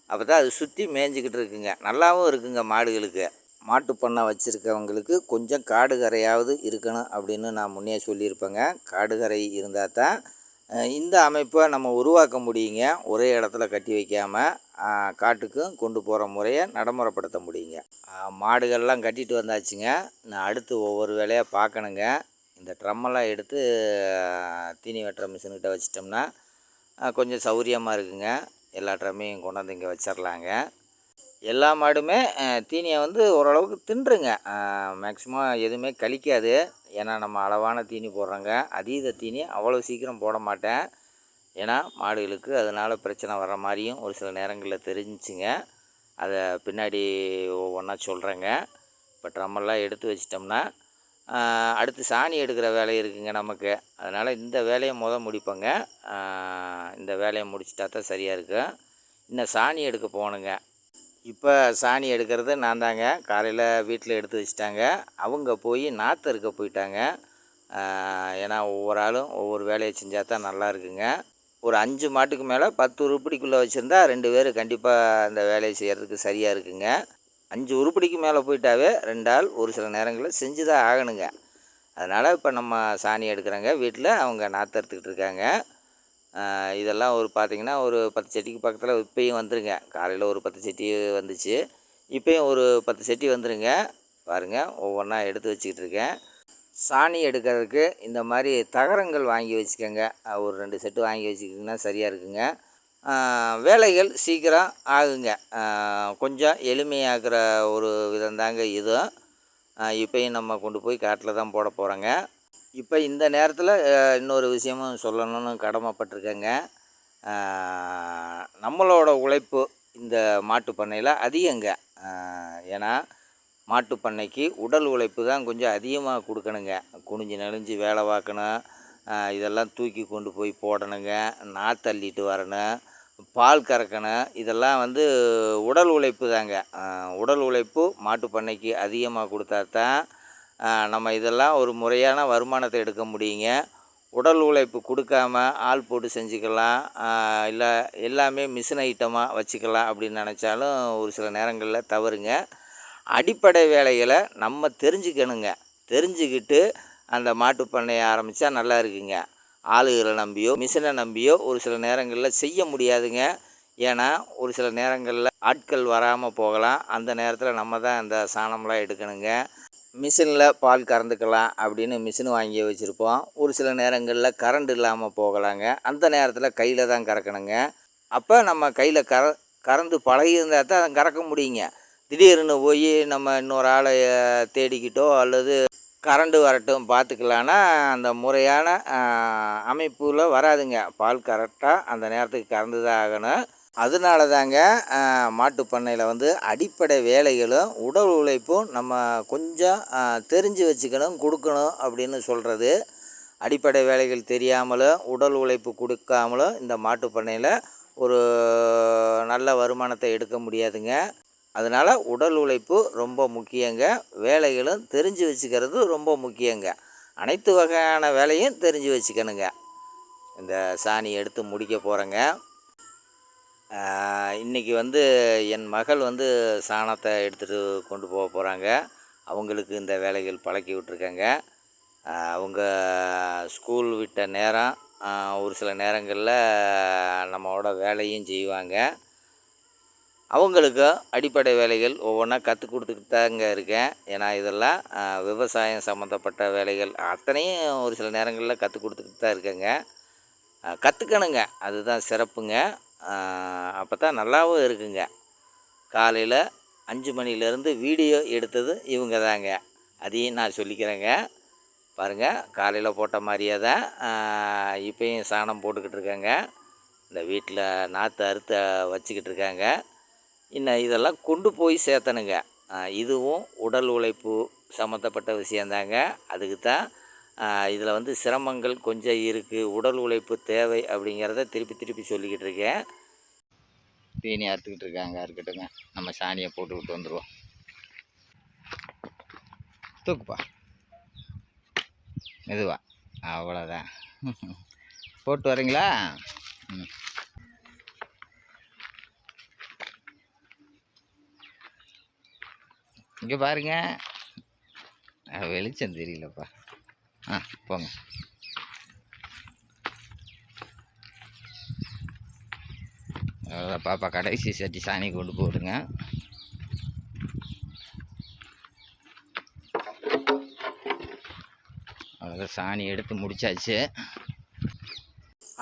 அப்போ தான் அது சுற்றி மேய்ஞ்சிக்கிட்டு இருக்குங்க. நல்லாவும் இருக்குங்க மாடுகளுக்கு. மாட்டு பண்ணை வச்சுருக்கவங்களுக்கு கொஞ்சம் காடு கரையாவது இருக்கணும் அப்படின்னு நான் முன்னே சொல்லியிருப்பேங்க. காடு கரை இருந்தால் தான் இந்த அமைப்பை நம்ம உருவாக்க முடியுங்க. ஒரே இடத்துல கட்டி வைக்காமல் காட்டுக்கும் கொண்டு போகிற முறையை நடைமுறைப்படுத்த முடியுங்க. மாடுகள்லாம் கட்டிட்டு வந்தாச்சுங்க. நான் அடுத்து ஒவ்வொரு வேலையாக பார்க்கணுங்க. இந்த ட்ரம்மெல்லாம் எடுத்து தீனி வெட்டுற மிஷின்கிட்ட வச்சிட்டோம்னா கொஞ்சம் சௌகரியமாக இருக்குங்க. எல்லா ட்ரம்மையும் கொண்டாந்து இங்கே வச்சிடலாங்க. எல்லா மாடுமே தீனியை வந்து ஓரளவுக்கு தின்றுங்க. மேக்ஸிமம் எதுவுமே கழிக்காது. ஏன்னா நம்ம அளவான தீனி போடுறோங்க. அதீத தீனி அவ்வளோ சீக்கிரம் போட மாட்டேன். ஏன்னா மாடுகளுக்கு அதனால் பிரச்சனை வர்ற மாதிரியும் ஒரு சில நேரங்களில் தெரிஞ்சுங்க. அதை பின்னாடி ஒவ்வொன்றா சொல்கிறேங்க. இப்போ ட்ரம்மெல்லாம் எடுத்து வச்சிட்டோம்னா அடுத்து சாணி எடுக்கிற வேலை இருக்குங்க நமக்கு. அதனால் இந்த வேலையை முடிப்பேங்க. இந்த வேலையை முடிச்சிட்டா தான் சரியாக இருக்கும். இன்னும் சாணி எடுக்க போகணுங்க. இப்போ சாணி எடுக்கிறது நான் தாங்க. காலையில் வீட்டில் எடுத்து வச்சுட்டாங்க. அவங்க போய் நாற்று அறுக்க போயிட்டாங்க. ஏன்னா ஒவ்வொரு ஆளும் ஒவ்வொரு வேலையை செஞ்சால் தான் நல்லா இருக்குங்க. ஒரு 5 மாட்டுக்கு மேலே 10 உருப்படிக்குள்ளே வச்சுருந்தா 2 பேர் கண்டிப்பாக இந்த வேலையை செய்கிறதுக்கு சரியாக இருக்குங்க. 5 உருப்படிக்கு மேலே போயிட்டாவே 2 ஆள் ஒரு சில நேரங்களில் செஞ்சு தான் ஆகணுங்க. அதனால் இப்போ நம்ம சாணி எடுக்கிறோங்க. வீட்டில் அவங்க நாற்று அறுத்துக்கிட்டு இருக்காங்க. இதெல்லாம் பார்த்திங்கன்னா ஒரு 10 செட்டிக்கு பக்கத்தில் இப்போயும் வந்துருங்க. காலையில் ஒரு 10 செட்டி வந்துச்சு. இப்போயும் ஒரு 10 செட்டி வந்துருங்க. பாருங்கள், ஒவ்வொன்றா எடுத்து வச்சுக்கிட்டு இருக்கேன். சாணி எடுக்கிறதுக்கு இந்த மாதிரி தகரங்கள் வாங்கி வச்சுக்கோங்க. ஒரு 2 செட்டு வாங்கி வச்சுக்கிட்டிங்கன்னா சரியாக இருக்குங்க. வேலைகள் சீக்கிரம் ஆகுங்க. கொஞ்சம் எளிமையாக்குற ஒரு விதந்தாங்க இதுவும். இப்போயும் நம்ம கொண்டு போய் காட்டில் தான் போட போகிறோங்க. இப்போ இந்த நேரத்தில் இன்னொரு விஷயமும் சொல்லணும்னு கடமைப்பட்டிருக்கேங்க. நம்மளோட உழைப்பு இந்த மாட்டு பண்ணையில் அதிகங்க. ஏன்னா மாட்டு பண்ணைக்கு உடல் உழைப்பு தான் கொஞ்சம் அதிகமாக கொடுக்கணுங்க. குனிஞ்சு நெளிஞ்சு வேலை பார்க்கணும். இதெல்லாம் தூக்கி கொண்டு போய் போடணுங்க. நாற்று அள்ளிட்டு வரணும். பால் கறக்கணும். இதெல்லாம் உடல் உழைப்பு தாங்க. உடல் உழைப்பு மாட்டு பண்ணைக்கு அதிகமாக கொடுத்தா தான் நம்ம இதெல்லாம் ஒரு முறையான வருமானத்தை எடுக்க முடியுங்க. உடல் உழைப்பு கொடுக்காம ஆள் போட்டு செஞ்சுக்கலாம். இல்லை எல்லாமே மிஷின் ஐட்டமாக வச்சுக்கலாம் அப்படின்னு நினச்சாலும் ஒரு சில நேரங்களில் தவறுங்க. அடிப்படை வேலைகளை நம்ம தெரிஞ்சுக்கணுங்க. தெரிஞ்சுக்கிட்டு அந்த மாட்டு பண்ணையை ஆரம்பித்தா நல்லா இருக்குங்க. ஆளுகளை நம்பியோ மிஷினை நம்பியோ ஒரு சில நேரங்களில் செய்ய முடியாதுங்க. ஏன்னா ஒரு சில நேரங்களில் ஆட்கள் வராமல் போகலாம். அந்த நேரத்தில் நம்ம தான் அந்த சாணம்லாம் எடுக்கணுங்க. மிஷினில் பால் கறந்துக்கலாம் அப்படின்னு மிஷின் வாங்கி வச்சுருப்போம். ஒரு சில நேரங்களில் கரண்ட் இல்லாமல் போகலாங்க. அந்த நேரத்தில் கையில் தான் கறக்கணுங்க. அப்போ நம்ம கையில் கறந்து பழகி இருந்தால் தான் அதை கறக்க முடியுங்க. திடீர்னு போய் நம்ம இன்னொரு ஆளை தேடிக்கிட்டோ அல்லது கரண்டு வரட்டும் பார்த்துக்கலான்னா அந்த முறையான அமைப்பில் வராதுங்க. பால் கரெக்டாக அந்த நேரத்துக்கு கறந்து தான் ஆகணும். அதனால தாங்க மாட்டு பண்ணையில் அடிப்படை வேலைகளும் உடல் உழைப்பும் நம்ம கொஞ்சம் தெரிஞ்சு வச்சுக்கணும், கொடுக்கணும் அப்படின்னு சொல்கிறது. அடிப்படை வேலைகள் தெரியாமலும் உடல் உழைப்பு கொடுக்காமலும் இந்த மாட்டு பண்ணையில் ஒரு நல்ல வருமானத்தை எடுக்க முடியாதுங்க. அதனால் உடல் உழைப்பு ரொம்ப முக்கியங்க. வேலைகளும் தெரிஞ்சு வச்சுக்கிறது ரொம்ப முக்கியங்க. அனைத்து வகையான வேலையும் தெரிஞ்சு வச்சுக்கணுங்க. இந்த சாணி எடுத்து முடிக்க போகிறேங்க. இன்றைக்கி என் மகள் சாணத்தை எடுத்துகிட்டு கொண்டு போக போகிறாங்க. அவங்களுக்கு இந்த வேலைகள் பழக்கி விட்ருக்கேங்க. அவங்க ஸ்கூல் விட்ட நேரம் ஒரு சில நேரங்களில் நம்மளோட வேலையும் செய்வாங்க. அவங்களுக்கும் அடிப்படை வேலைகள் ஒவ்வொன்றா கற்றுக் கொடுத்துக்கிட்டு தாங்க இருக்கேன். ஏன்னா இதெல்லாம் விவசாயம் சம்மந்தப்பட்ட வேலைகள் அத்தனையும் ஒரு சில நேரங்களில் கற்றுக் கொடுத்துக்கிட்டு தான் இருக்கேங்க. கற்றுக்கணுங்க, அதுதான் சிறப்புங்க. அப்போ தான் நல்லாவும் இருக்குங்க. காலையில் 5 மணிலேருந்து வீடியோ எடுத்தது இவங்க தாங்க. அதையும் நான் சொல்லிக்கிறேங்க. பாருங்கள், காலையில் போட்ட மாதிரியே தான் இப்போயும் சாணம் போட்டுக்கிட்டு இருக்காங்க. இந்த வீட்டில் நாற்று அறுத்து வச்சுக்கிட்டு இருக்காங்க. இன்னும் இதெல்லாம் கொண்டு போய் சேர்த்தணுங்க. இதுவும் உடல் உழைப்பு சம்மந்தப்பட்ட விஷயந்தாங்க. அதுக்கு தான் இதில் சிரமங்கள் கொஞ்சம் இருக்குது. உடல் உழைப்பு தேவை அப்படிங்கிறத திருப்பி சொல்லிக்கிட்டு இருக்கேன். தீனி அறுத்துக்கிட்டு இருக்காங்க. இருக்கட்டுங்க, நம்ம சாணியை போட்டுக்கிட்டு வந்துடுவோம். தூக்குப்பா, மெதுவா, அவ்வளோதான். போட்டு வரீங்களா? இங்கே பாருங்க, வெளிச்சம் தெரியலப்பா. போங்க. பாப்பா கடைசி சட்டி சாணி கொண்டு போடுங்க. அவ்வளோதான், சாணி எடுத்து முடிச்சாச்சு.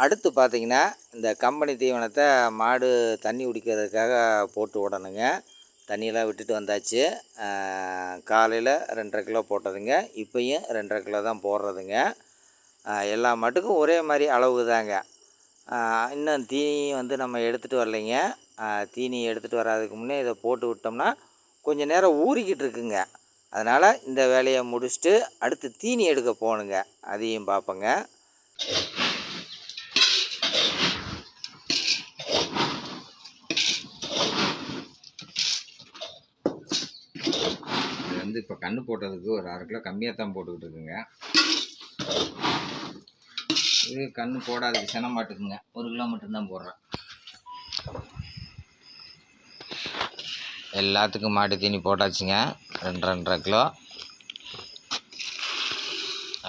அடுத்து பார்த்திங்கன்னா இந்த கம்பெனி தீவனத்தை மாடு தண்ணி குடிக்கிறதுக்காக போட்டு விடணுங்க. தண்ணியெல்லாம் விட்டுட்டு வந்தாச்சு. காலையில் 2.5 கிலோ போட்டதுங்க. இப்போயும் 2.5 கிலோ தான் போடுறதுங்க. எல்லா மாட்டுக்கும் ஒரே மாதிரி அளவு தாங்க. இன்னும் தீனி வந்து நம்ம எடுத்துகிட்டு வரலைங்க. தீனி எடுத்துகிட்டு வராதுக்கு முன்னே இதை போட்டு விட்டோம்னா கொஞ்சம் நேரம் ஊறிக்கிட்டு இருக்குங்க. அதனால் இந்த வேலையை முடிச்சுட்டு அடுத்து தீனி எடுக்க போகணுங்க. அதையும் பார்ப்போங்க. இது வந்து இப்போ கன்று போட்டதுக்கு ஒரு 1/2 கிலோ கம்மியாக தான் போட்டுக்கிட்டு இருக்குங்க. இது கன்று போடாதுக்கு சென மாட்டுக்குங்க 1 கிலோ மட்டும்தான் போடுறேன். எல்லாத்துக்கும் மாட்டு தீனி போட்டாச்சுங்க. 2.5 கிலோ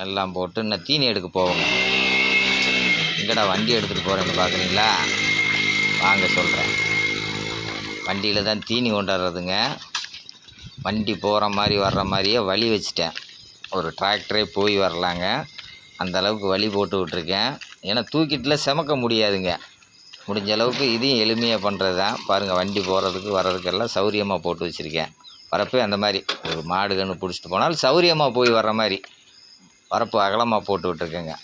எல்லாம் போட்டு இன்னும் தீனி எடுக்க போவோங்க. எங்கடா வண்டி எடுத்துகிட்டு போகிறேன்னு பார்க்குறீங்களா? வாங்க சொல்கிறேன். வண்டியில் தான் தீனி கொண்டாடுறதுங்க. வண்டி போகிற மாதிரி வர்ற மாதிரியே வழி வச்சுட்டேன். ஒரு டிராக்டரே போய் வரலாங்க, அந்த அளவுக்கு வழி போட்டு விட்ருக்கேன். ஏன்னா தூக்கிட்டுலாம் சுமக்க முடியாதுங்க. முடிஞ்ச அளவுக்கு இதையும் எளிமையாக பண்ணுறது தான். பாருங்கள், வண்டி போகிறதுக்கு வர்றதுக்கெல்லாம் சௌரியமாக போட்டு வச்சுருக்கேன். வரப்போ அந்த மாதிரி ஒரு மாடு கன்று பிடிச்சிட்டு போனாலும் சௌரியமாக போய் வர்ற மாதிரி வரப்பு அகலமாக போட்டு விட்ருக்கேங்க.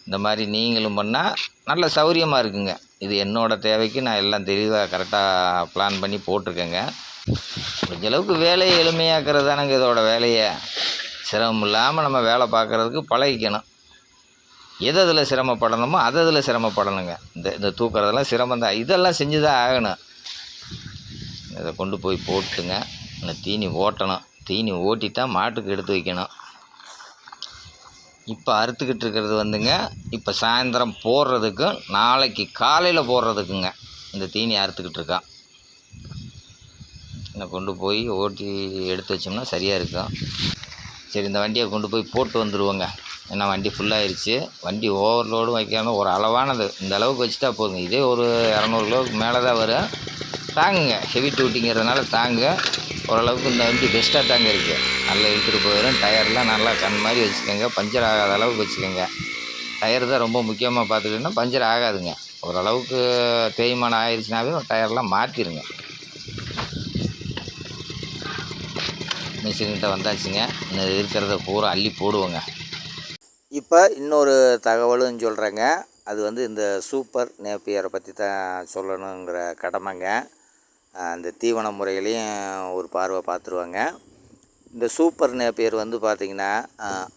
இந்த மாதிரி நீங்களும் பண்ணால் நல்ல சௌரியமாக இருக்குங்க. இது என்னோடய தேவைக்கு நான் எல்லாம் தெளிவாக கரெக்டாக பிளான் பண்ணி போட்டிருக்கேங்க. முடிஞ்ச அளவுக்கு வேலையை எளிமையாக்குறது தானேங்க இதோட வேலையை. சிரமம் இல்லாமல் நம்ம வேலை பார்க்குறதுக்கு பழகிக்கணும். எதில் சிரமப்படணுமோ அதில் சிரமப்படணுங்க. இந்த தூக்குறதெல்லாம் சிரமம் தான். இதெல்லாம் செஞ்சு தான் ஆகணும். இதை கொண்டு போய் போட்டுங்க. இந்த தீனி ஓட்டணும். தீனி ஓட்டி தான் மாட்டுக்கு எடுத்து வைக்கணும். இப்போ அறுத்துக்கிட்டு இருக்கிறது வந்துங்க, இப்போ சாயந்தரம் போடுறதுக்கும் நாளைக்கு காலையில் போடுறதுக்குங்க இந்த தீனி அறுத்துக்கிட்டு இருக்கான். இதை கொண்டு போய் ஓட்டி எடுத்து வச்சோம்னா சரியாக இருக்கும். சரி, இந்த வண்டியை கொண்டு போய் போட்டு வந்துடுவோங்க. ஏன்னா வண்டி ஃபுல்லாகிடுச்சு. வண்டி ஓவர்லோடும் வைக்காமல் ஒரு அளவானது இந்த அளவுக்கு வச்சுட்டா போதுங்க. இதே ஒரு 200 கிலோவுக்கு மேலே தான் வரும். தாங்குங்க, ஹெவி டூட்டிங்கிறதுனால தாங்க. ஓரளவுக்கு இந்த வண்டி பெஸ்ட்டாக தாங்க இருக்குது. நல்லா இழுத்துட்டு போயிடும். டயர்லாம் நல்லா கண் மாதிரி வச்சுக்கோங்க. பஞ்சர் ஆகாத அளவுக்கு வச்சுக்கோங்க. டயர் தான் ரொம்ப முக்கியமாக பார்த்துக்கிட்டோன்னா பஞ்சர் ஆகாதுங்க. ஓரளவுக்கு தேய்மானம் ஆயிடுச்சுனாவே டயர்லாம் மாற்றிடுங்க. மிஷின்கிட்ட வந்தாச்சுங்க. இன்னும் இருக்கிறத பூரா அள்ளி போடுவோங்க. இப்போ இன்னொரு தகவலும் சொல்கிறேங்க. அது வந்து இந்த சூப்பர் நேப்பியரை பற்றி தான் சொல்லணுங்கிற கடமைங்க. அந்த தீவன முறைகளையும் ஒரு பார்வை பார்த்துருவாங்க. இந்த சூப்பர் நேப்பியர் வந்து பார்த்திங்கன்னா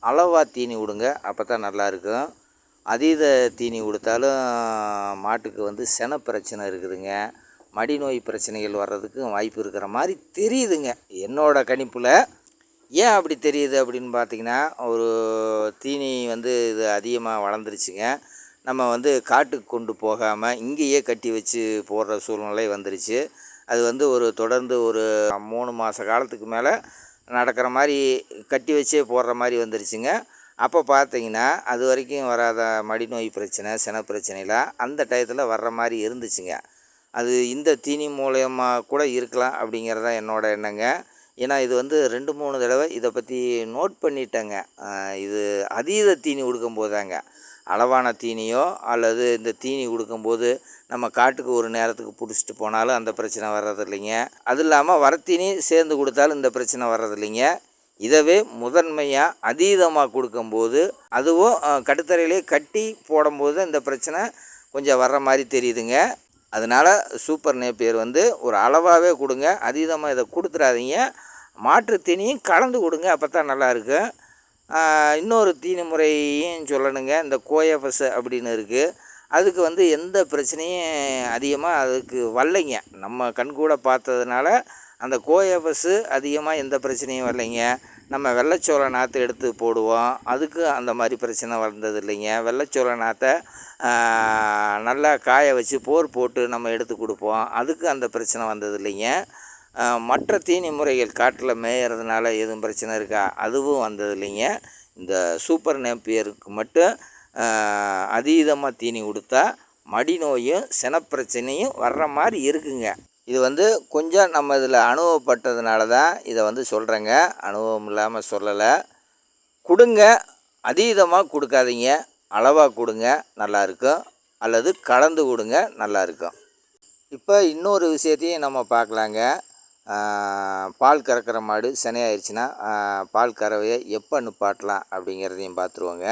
அளவாக தீனி விடுங்க, அப்போ தான் நல்லாயிருக்கும். அதீத தீனி கொடுத்தாலும் மாட்டுக்கு வந்து சென பிரச்சனை இருக்குதுங்க. மடி நோய் பிரச்சனைகள் வர்றதுக்கு வாய்ப்பு இருக்கிற மாதிரி தெரியுதுங்க என்னோடய கணிப்பில். ஏன் அப்படி தெரியுது அப்படின்னு பார்த்திங்கன்னா, ஒரு தீனி வந்து இது அதிகமாக வளர்ந்துருச்சுங்க. நம்ம வந்து காட்டுக்கு கொண்டு போகாமல் இங்கேயே கட்டி வச்சு போடுற சூழ்நிலை வந்துருச்சு. அது வந்து தொடர்ந்து ஒரு 3 மாத காலத்துக்கு மேலே நடக்கிற மாதிரி கட்டி வச்சே போடுற மாதிரி வந்துருச்சுங்க. அப்போ பார்த்திங்கன்னா அது வரைக்கும் வராத மடி நோய் பிரச்சனை, சென பிரச்சனைலாம் அந்த டயத்தில் வர்ற மாதிரி இருந்துச்சுங்க. அது இந்த தீனி மூலயமா கூட இருக்கலாம் அப்படிங்கிறது தான் என்னோடய எண்ணங்க. ஏன்னா இது வந்து 2-3 தடவை இதை பற்றி நோட் பண்ணிட்டேங்க. இது அதீத தீனி கொடுக்கும்போது தாங்க, அளவான தீனியோ அல்லது இந்த தீனி கொடுக்கும்போது நம்ம காட்டுக்கு ஒரு நேரத்துக்கு பிடிச்சிட்டு போனாலும் அந்த பிரச்சனை வர்றதில்லைங்க. அது இல்லாமல் வரத்தீனி சேர்ந்து கொடுத்தாலும் இந்த பிரச்சனை வர்றதில்லைங்க. இதவே முதன்மையாக அதீதமாக கொடுக்கும்போது அதுவும் கட்டுத்தரையிலே கட்டி போடும்போது இந்த பிரச்சனை கொஞ்சம் வர்ற மாதிரி தெரியுதுங்க. அதனால் சூப்பர் நேப்பியர் வந்து ஒரு அளவாகவே கொடுங்க, அதீதமாக இதை கொடுத்துடாதீங்க. மாற்று தீனியும் கலந்து கொடுங்க, அப்போ தான் நல்லாயிருக்கும். இன்னொரு தீனி முறையும் சொல்லணுங்க. இந்த கோஎஃப்எஸ் அப்படின்னு இருக்குது. அதுக்கு வந்து எந்த பிரச்சனையும் அதிகமாக அதுக்கு வரலைங்க. நம்ம கண்கூட பார்த்ததுனால அந்த கோஎஃப்எஸ் அதிகமாக எந்த பிரச்சனையும் வரலைங்க. நம்ம வெள்ளைச்சோள நாற்று எடுத்து போடுவோம், அதுக்கு அந்த மாதிரி பிரச்சனை வந்தது இல்லைங்க. வெள்ளைச்சோள நாற்றை நல்லா காய வச்சு போர் போட்டு நம்ம எடுத்து கொடுப்போம், அதுக்கு அந்த பிரச்சனை வந்தது இல்லைங்க. மற்ற தீனி முறைகள் காட்டில் மேயறதுனால எதுவும் பிரச்சனை இருக்கா, அதுவும் வந்தது இல்லைங்க. இந்த சூப்பர் நேப்பியருக்கு மட்டும் அதீதமாக தீனி கொடுத்தா மடி நோயும் சினப்பிரச்சனையும் வர்ற மாதிரி இருக்குங்க. இது வந்து கொஞ்சம் நம்ம இதில் அனுபவப்பட்டதுனால தான் இதை வந்து சொல்கிறேங்க, அனுபவம் இல்லாமல் சொல்லலை. கொடுங்க, அதீதமாக கொடுக்காதீங்க, அளவாக கொடுங்க, நல்லாயிருக்கும். அல்லது கலந்து கொடுங்க, நல்லாயிருக்கும். இப்போ இன்னொரு விஷயத்தையும் நம்ம பார்க்கலாங்க. பால் கறக்கிற மாடு சினையாயிருச்சுன்னா பால் கறவையை எப்போ நிப்பாட்டலாம் அப்படிங்கிறதையும் பார்த்துருவோங்க.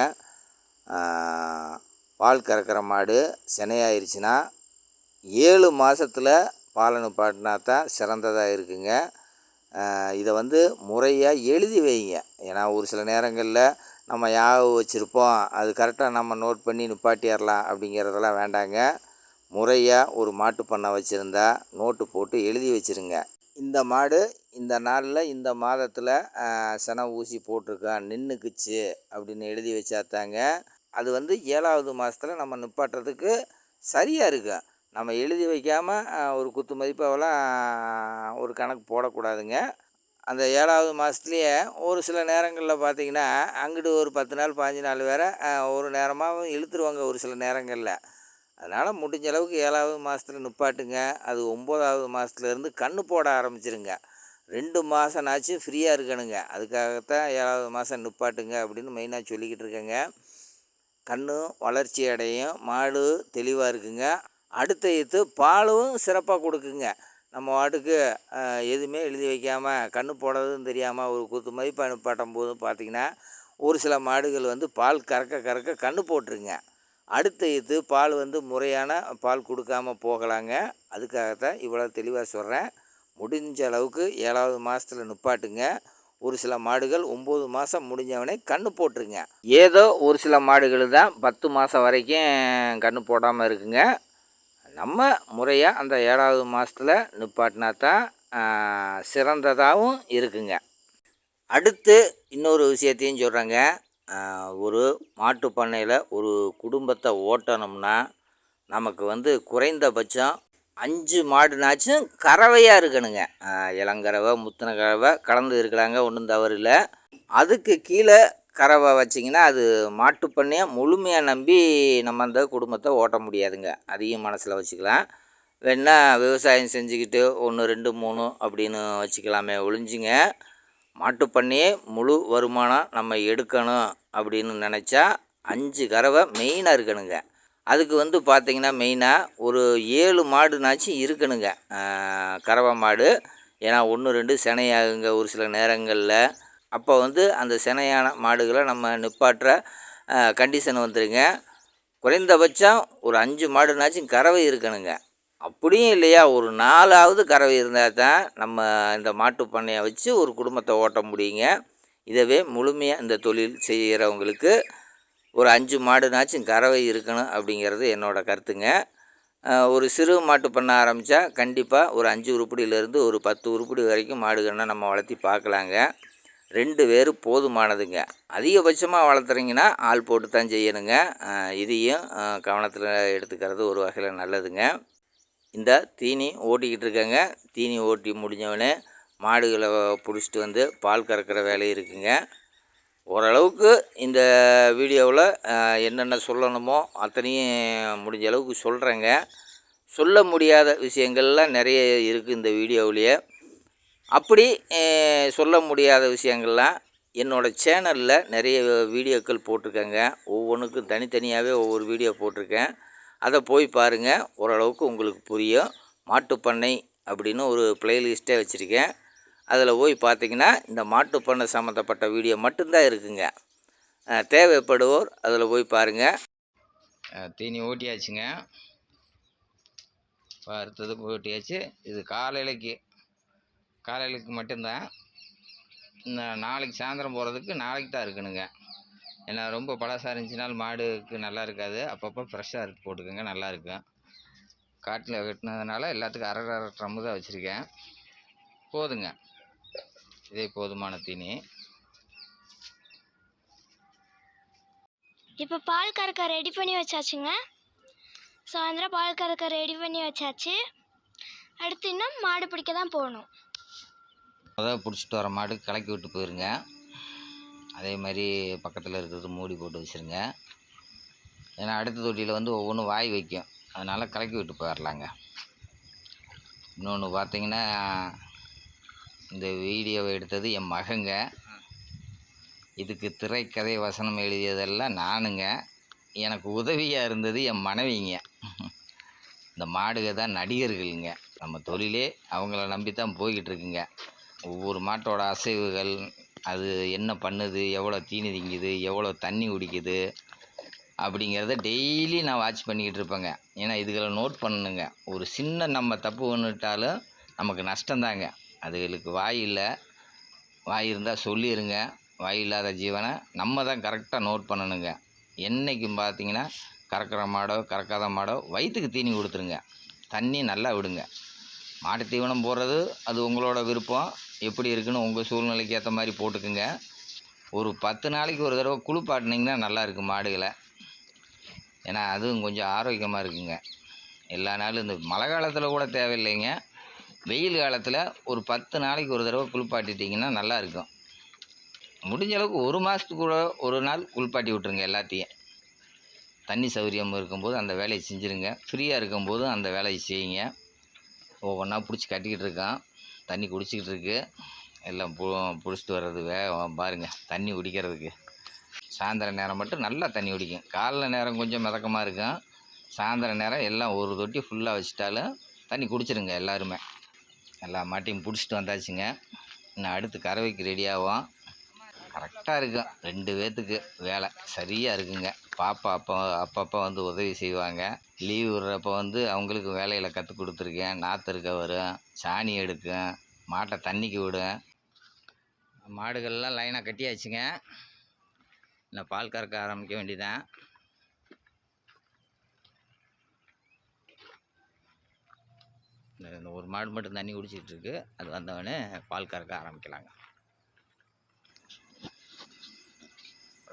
பால் கறக்கிற மாடு சினையாயிருச்சுன்னா 7 மாதத்தில் பாலை நிப்பாட்டினா தான் சிறந்ததாக இருக்குங்க. இதை வந்து முறையாக எழுதி வைங்க. ஏன்னா ஒரு சில நேரங்களில் நம்ம ஞாபகம் வச்சுருப்போம், அது கரெக்டாக நம்ம நோட் பண்ணி நிப்பாட்டிடலாம் அப்படிங்கிறதெல்லாம் வேண்டாங்க. முறையாக ஒரு மாட்டு பண்ணை வச்சுருந்தா நோட்டு போட்டு எழுதி வச்சுருங்க. இந்த மாடு இந்த நாளில் இந்த மாதத்தில் செனை ஊசி போட்டிருக்கான், நின்றுக்குச்சு அப்படின்னு எழுதி வச்சாத்தாங்க அது வந்து 7வது மாதத்தில் நம்ம நிப்பாட்டுறதுக்கு சரியாக இருக்கும். நம்ம எழுதி வைக்காமல் ஒரு குத்து மதிப்பாவெல்லாம் ஒரு கணக்கு போடக்கூடாதுங்க. அந்த 7வது மாதத்துலேயே ஒரு சில நேரங்களில் பார்த்திங்கன்னா அங்கிட்டு ஒரு 10 நாள் 15 நாள் வேறு ஒரு நேரமாகவும் இழுத்துருவாங்க ஒரு சில நேரங்களில். அதனால் முடிஞ்ச அளவுக்கு 7வது மாதத்தில் நிப்பாட்டுங்க. அது 9வது மாதத்துலேருந்து கன்று போட ஆரம்பிச்சிருங்க. 2 மாதம்னாச்சும் ஃப்ரீயாக இருக்கணுங்க. அதுக்காகத்தான் 7வது மாதம் நிப்பாட்டுங்க அப்படின்னு மெயினாக சொல்லிக்கிட்டு இருக்கேங்க. கன்று வளர்ச்சி அடையும், மாடு தெளிவாக இருக்குங்க. அடுத்த பாலும் சிறப்பாக கொடுக்குங்க. நம்ம வாட்டுக்கு எதுவுமே எழுதி வைக்காமல் கன்று போடுறதும் தெரியாமல் ஒரு குத்து மதிப்பாக நிப்பாட்டும் போது பார்த்திங்கன்னா ஒரு சில மாடுகள் வந்து பால் கறக்க கன்று போட்டுருங்க. அடுத்த பால் வந்து முறையான பால் கொடுக்காமல் போகலாங்க. அதுக்காகத்தான் இவ்வளோ தெளிவாக சொல்கிறேன். முடிஞ்ச அளவுக்கு 7வது மாதத்தில் நிப்பாட்டுங்க. ஒரு சில மாடுகள் 9 மாதம் முடிஞ்சவனே கன்று போட்டுருங்க. ஏதோ ஒரு சில மாடுகள் தான் 10 மாதம் வரைக்கும் கன்று போடாமல் இருக்குங்க. நம்ம முறையாக அந்த 7வது மாதத்தில் நிப்பாட்டினா தான் சிறந்ததாகவும் இருக்குங்க. அடுத்து இன்னொரு விஷயத்தையும் சொல்கிறேங்க. ஒரு மாட்டு பண்ணையில் ஒரு குடும்பத்தை ஓட்டணும்னா நமக்கு வந்து குறைந்தபட்சம் 5 மாடுனாச்சும் கறவையாக இருக்கணுங்க. இளங்கறவை முத்தின கறவை கலந்து இருக்கலாங்க, ஒன்றும் தவறு இல்லை. அதுக்கு கீழே கறவை வச்சிங்கன்னா அது மாட்டு பண்ணையை முழுமையாக நம்பி நம்ம அந்த குடும்பத்தை ஓட்ட முடியாதுங்க. அதையும் மனசில் வச்சுக்கலாம். வேணா விவசாயம் செஞ்சுக்கிட்டு 1 2 3 அப்படின்னு வச்சுக்கலாமே ஒழிஞ்சிங்க, மாட்டுப்பண்ணையே முழு வருமானம் நம்ம எடுக்கணும் அப்படின்னு நினச்சா 5 கறவை மெயினாக இருக்கணுங்க. அதுக்கு வந்து பார்த்திங்கன்னா மெயினாக ஒரு 7 மாடுனாச்சும் இருக்கணுங்க கறவை மாடு. ஏன்னா 1 2 சினையாகுங்க ஒரு சில நேரங்களில். அப்போ வந்து அந்த சினையான மாடுகளை நம்ம நிப்பாட்டுற கண்டிஷன் வந்துடுங்க. குறைந்தபட்சம் ஒரு 5 மாடுனாச்சும் கறவை இருக்கணுங்க. அப்படியும் இல்லையா ஒரு 4ஆவது கறவை இருந்தால் தான் நம்ம இந்த மாட்டு பண்ணையை வச்சு ஒரு குடும்பத்தை ஓட்ட முடியுங்க. இதவே முழுமையாக இந்த தொழில் செய்கிறவங்களுக்கு ஒரு 5 மாடுனாச்சும் கறவை இருக்கணும் அப்படிங்கிறது என்னோடய கருத்துங்க. ஒரு சிறு மாட்டு பண்ணை ஆரம்பித்தா கண்டிப்பாக ஒரு 5 உருப்படியிலேருந்து ஒரு 10 உருப்படி வரைக்கும் மாடுகள்னால் நம்ம வளர்த்தி பார்க்கலாங்க. 2 பேர் போதுமானதுங்க. அதிகபட்சமாக வளர்த்துறீங்கன்னா ஆள் போட்டு தான் செய்யணுங்க. இதையும் கவனத்தில் எடுத்துக்கிறது ஒரு வகையில் நல்லதுங்க. இந்த தீனி ஓட்டிக்கிட்டு இருக்கேங்க. தீனி ஓட்டி முடிஞ்சவொடனே மாடுகளை பிடிச்சிட்டு வந்து பால் கறக்கிற வேலை இருக்குங்க. ஓரளவுக்கு இந்த வீடியோவில் என்னென்ன சொல்லணுமோ அத்தனையும் முடிஞ்ச அளவுக்கு சொல்கிறேங்க. சொல்ல முடியாத விஷயங்கள்லாம் நிறைய இருக்குது இந்த வீடியோவிலேயே. அப்படி சொல்ல முடியாத விஷயங்கள்லாம் என்னோடய சேனலில் நிறைய வீடியோக்கள் போட்டிருக்கேங்க. ஒவ்வொன்றுக்கும் தனித்தனியாகவே ஒவ்வொரு வீடியோ போட்டிருக்கேன். அதை போய் பாருங்கள், ஓரளவுக்கு உங்களுக்கு புரியும். மாட்டுப்பண்ணை அப்படின்னு ஒரு ப்ளேலிஸ்ட்டே வச்சுருக்கேன். அதில் போய் பார்த்திங்கன்னா இந்த மாட்டுப்பண்ணை சம்மந்தப்பட்ட வீடியோ மட்டும்தான் இருக்குங்க. தேவைப்படுவோர் அதில் போய் பாருங்கள். தீனி ஓட்டியாச்சுங்க. அடுத்தது ஓட்டியாச்சு. இது காலையிலைக்கு மட்டும்தான். நாளைக்கு சாயந்தரம் போகிறதுக்கு நாளைக்கு தான் இருக்கணுங்க. ஏன்னா ரொம்ப பழசாக இருந்துச்சுனாலும் மாடுக்கு நல்லா இருக்காது. அப்பப்போ ஃப்ரெஷ்ஷாக இருக்கு போட்டுக்கோங்க, நல்லாயிருக்கும். காட்டில் வெட்டினதுனால எல்லாத்துக்கும் அரை ட்ரம்மு தான் வச்சுருக்கேன். போதுங்க, இதே போதுமான தீனி. இப்போ பால் கறக்க ரெடி பண்ணி வச்சாச்சுங்க. சாயந்தரம் பால் கறக்க ரெடி பண்ணி வச்சாச்சு. அடுத்து இன்னும் மாடு பிடிக்க தான் போகணும். அதாவது பிடிச்சிட்டு வர மாடு கலக்கி விட்டு போயிருங்க. அதே மாதிரி பக்கத்தில் இருக்கிறது மூடி போட்டு வச்சுருங்க. ஏன்னா அடுத்த தொட்டியில் வந்து ஒவ்வொன்றும் வாய் வைக்கும், அதனால் கலக்கி விட்டு போயிடலாங்க. இன்னொன்று பார்த்தீங்கன்னா, இந்த வீடியோவை எடுத்தது என் மகங்க. இதுக்கு திரைக்கதை வசனம் எழுதியதெல்லாம் நானுங்க. எனக்கு உதவியாக இருந்தது என் மனைவிங்க. இந்த மாடுக தான் நடிகர்களுங்க. நம்ம தொழிலே அவங்கள நம்பி தான் போய்கிட்டு இருக்குங்க. ஒவ்வொரு மாட்டோட அசைவுகள், அது என்ன பண்ணுது, எவ்வளோ தீனி திங்குது, எவ்வளோ தண்ணி குடிக்குது அப்படிங்கிறத டெய்லி நான் வாட்ச் பண்ணிக்கிட்டு இருப்பேங்க. ஏன்னா இதுகளை நோட் பண்ணணுங்க. ஒரு சின்ன நம்ம தப்பு பண்ணிட்டாலும் நமக்கு நஷ்டந்தாங்க. அதுகளுக்கு வாய் இல்லை, வாய் இருந்தால் சொல்லிடுங்க. வாய் இல்லாத ஜீவனை நம்ம தான் கரெக்டாக நோட் பண்ணணுங்க. என்றைக்கும் பார்த்தீங்கன்னா கறக்கிற மாடோ கறக்காத மாடோ வயிற்றுக்கு தீனி கொடுத்துருங்க. தண்ணி நல்லா விடுங்க. மாட்டு தீவனம் போடுறது அது உங்களோட விருப்பம். எப்படி இருக்குன்னு உங்கள் சூழ்நிலைக்கு ஏற்ற மாதிரி போட்டுக்குங்க. ஒரு 10 நாளைக்கு ஒரு தடவை குளிப்பாட்டினீங்கன்னா நல்லாயிருக்கும் மாடுகளை. ஏன்னா அதுவும் கொஞ்சம் ஆரோக்கியமாக இருக்குங்க. எல்லா நாளும் இந்த மழை காலத்தில் கூட தேவையில்லைங்க. வெயில் காலத்தில் ஒரு 10 நாளைக்கு ஒரு தடவை குளிப்பாட்டிட்டிங்கன்னா நல்லாயிருக்கும். முடிஞ்ச அளவுக்கு 1 மாதத்துக்கு கூட ஒரு நாள் குளிப்பாட்டி விட்ருங்க எல்லாத்தையும். தண்ணி சௌகரியம் இருக்கும்போது அந்த வேலையை செஞ்சுருங்க. ஃப்ரீயாக இருக்கும்போது அந்த வேலையை செய்யுங்க. ஒவ்வொன்றா பிடிச்சி கட்டிக்கிட்டு இருக்கான், தண்ணி குடிச்சிக்கிட்டு இருக்கு. எல்லாம் பிடிச்சிட்டு வர்றது பாருங்கள். தண்ணி குடிக்கிறதுக்கு சாயந்தர நேரம் மட்டும் நல்லா தண்ணி குடிக்கும். காலைல நேரம் கொஞ்சம் மிதக்கமாக இருக்கும். சாயந்தர நேரம் எல்லாம் ஒரு தொட்டி ஃபுல்லாக வச்சுட்டாலும் தண்ணி குடிச்சிருங்க எல்லாருமே. எல்லா மாட்டையும் பிடிச்சிட்டு வந்தாச்சுங்க. இன்னும் அடுத்து கறவைக்கு ரெடியாகும். கரெக்டாக இருக்கும். 2 பேர்த்துக்கு வேலை சரியாக இருக்குங்க. பாப்பா அப்பப்போ வந்து உதவி செய்வாங்க. லீவ் விடுறப்போ வந்து அவங்களுக்கு வேலையில் கற்றுக் கொடுத்துருக்கேன். நாற்றுருக்க வரும், சாணி எடுக்கும், மாட்டை தண்ணிக்கு விடும். மாடுகள்லாம் லைனாக கட்டியாச்சுங்க. இன்னும் பால் கறக்க ஆரம்பிக்க வேண்டியதான். இந்த ஒரு மாடு மட்டும் தண்ணி குடிச்சிக்கிட்டு இருக்கு. அது வந்தவொடனே பால் கறக்க ஆரம்பிக்கலாங்க.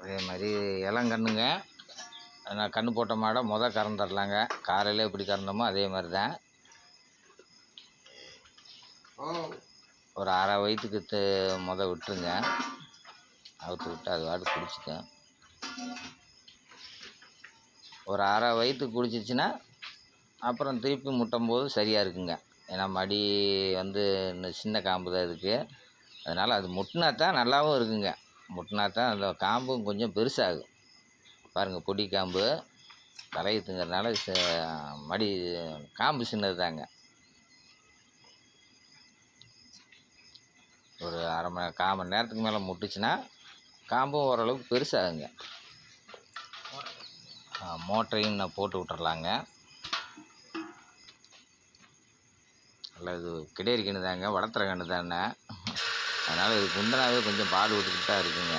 அதே மாதிரி இளங்கண்ணுங்க. நான் கன்று போட்ட மாடை கறந்துடலாங்க. காலையில் எப்படி கறந்தோமோ அதே மாதிரி தான். ஒரு 1/2 வயிற்றுக்கு விட்டுருங்க. அவுத்து விட்டு அது வாடு குடிச்சிக்கும். ஒரு 1/2 வயிற்றுக்கு குடிச்சிச்சுன்னா அப்புறம் திருப்பி முட்டும்போது சரியாக இருக்குங்க. ஏன்னா மடி வந்து இன்னும் சின்ன காம்பு தான் இருக்குது. அதனால் அது முட்டினா தான் நல்லாவும் இருக்குங்க. முட்டினா தான் அந்த காம்பும் கொஞ்சம் பெருசாகும். பாருங்கள், பொடி காம்பு தலையுத்துங்கிறதுனால மடி காம்பு சின்னது தாங்க. ஒரு 1/2 மணி நேரத்துக்கு மேலே முட்டுச்சுன்னா காம்பும் ஓரளவுக்கு பெருசாகுங்க. மோட்டரையும் நான் போட்டு விட்டுறலாங்க. நல்லா இது கிடேரி கன்று தாங்க, வளர்த்துற கன்று தானே. அதனால் இது குண்டனாவே கொஞ்சம் பால் விட்டுக்கிட்டு தான் இருக்குங்க.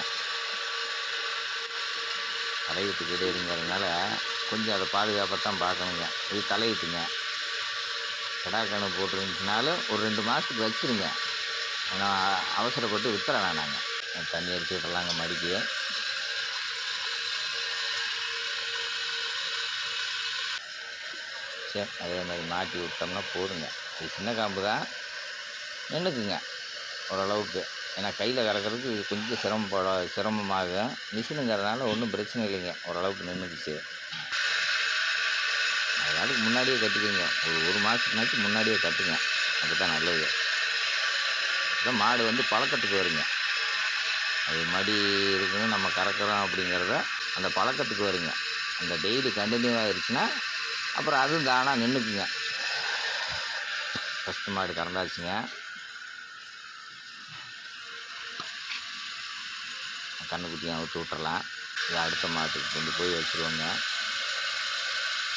தலையீத்து கிடேரிங்கிறதுனால கொஞ்சம் அதை பாதுகாப்பாக தான் பார்க்கணுங்க. இது தலையீத்துங்க. கிடாக்கணு போட்டுருந்துச்சுனாலும் ஒரு 2 மாதத்துக்கு வச்சுருங்க. ஆனால் அவசரப்பட்டு வித்துற வேணாங்க. தண்ணி அடிச்சு விட்டுறலாங்க மடிக்கு. சரி, அதே மாதிரி மாட்டி விட்டோம்னா போதுங்க. இது சின்ன காம்பு தான், நின்றுக்குங்க ஓரளவுக்கு. ஏன்னா கையில் கறக்கிறதுக்கு இது கொஞ்சம் சிரமமாகும். மிஷினுங்கிறதுனால ஒன்றும் பிரச்சனை இல்லைங்க. ஓரளவுக்கு நின்றுக்குச்சு. அதனால முன்னாடியே கட்டிக்கோங்க. ஒரு மாதத்துக்குனாச்சும் முன்னாடியே கட்டுங்க. அப்போ தான் நல்லது. அதான் மாடு வந்து பழக்கத்துக்கு வருங்க. அது மடி இருக்குன்னு நம்ம கறக்கிறோம் அப்படிங்கிறத அந்த பழக்கத்துக்கு வருங்க. அந்த டெய்லி கண்டினியூ ஆகிடுச்சுன்னா அப்புறம் அதுவும் தானாக நின்றுக்குங்க. ஃபஸ்ட்டு மாடு கறந்தாச்சுங்க. கண்ணுக்குட்டியும் அவுத்து விட்டுறலாம். இது அடுத்த மாட்டுக்கு கொண்டு போய் வச்சுருவோங்க.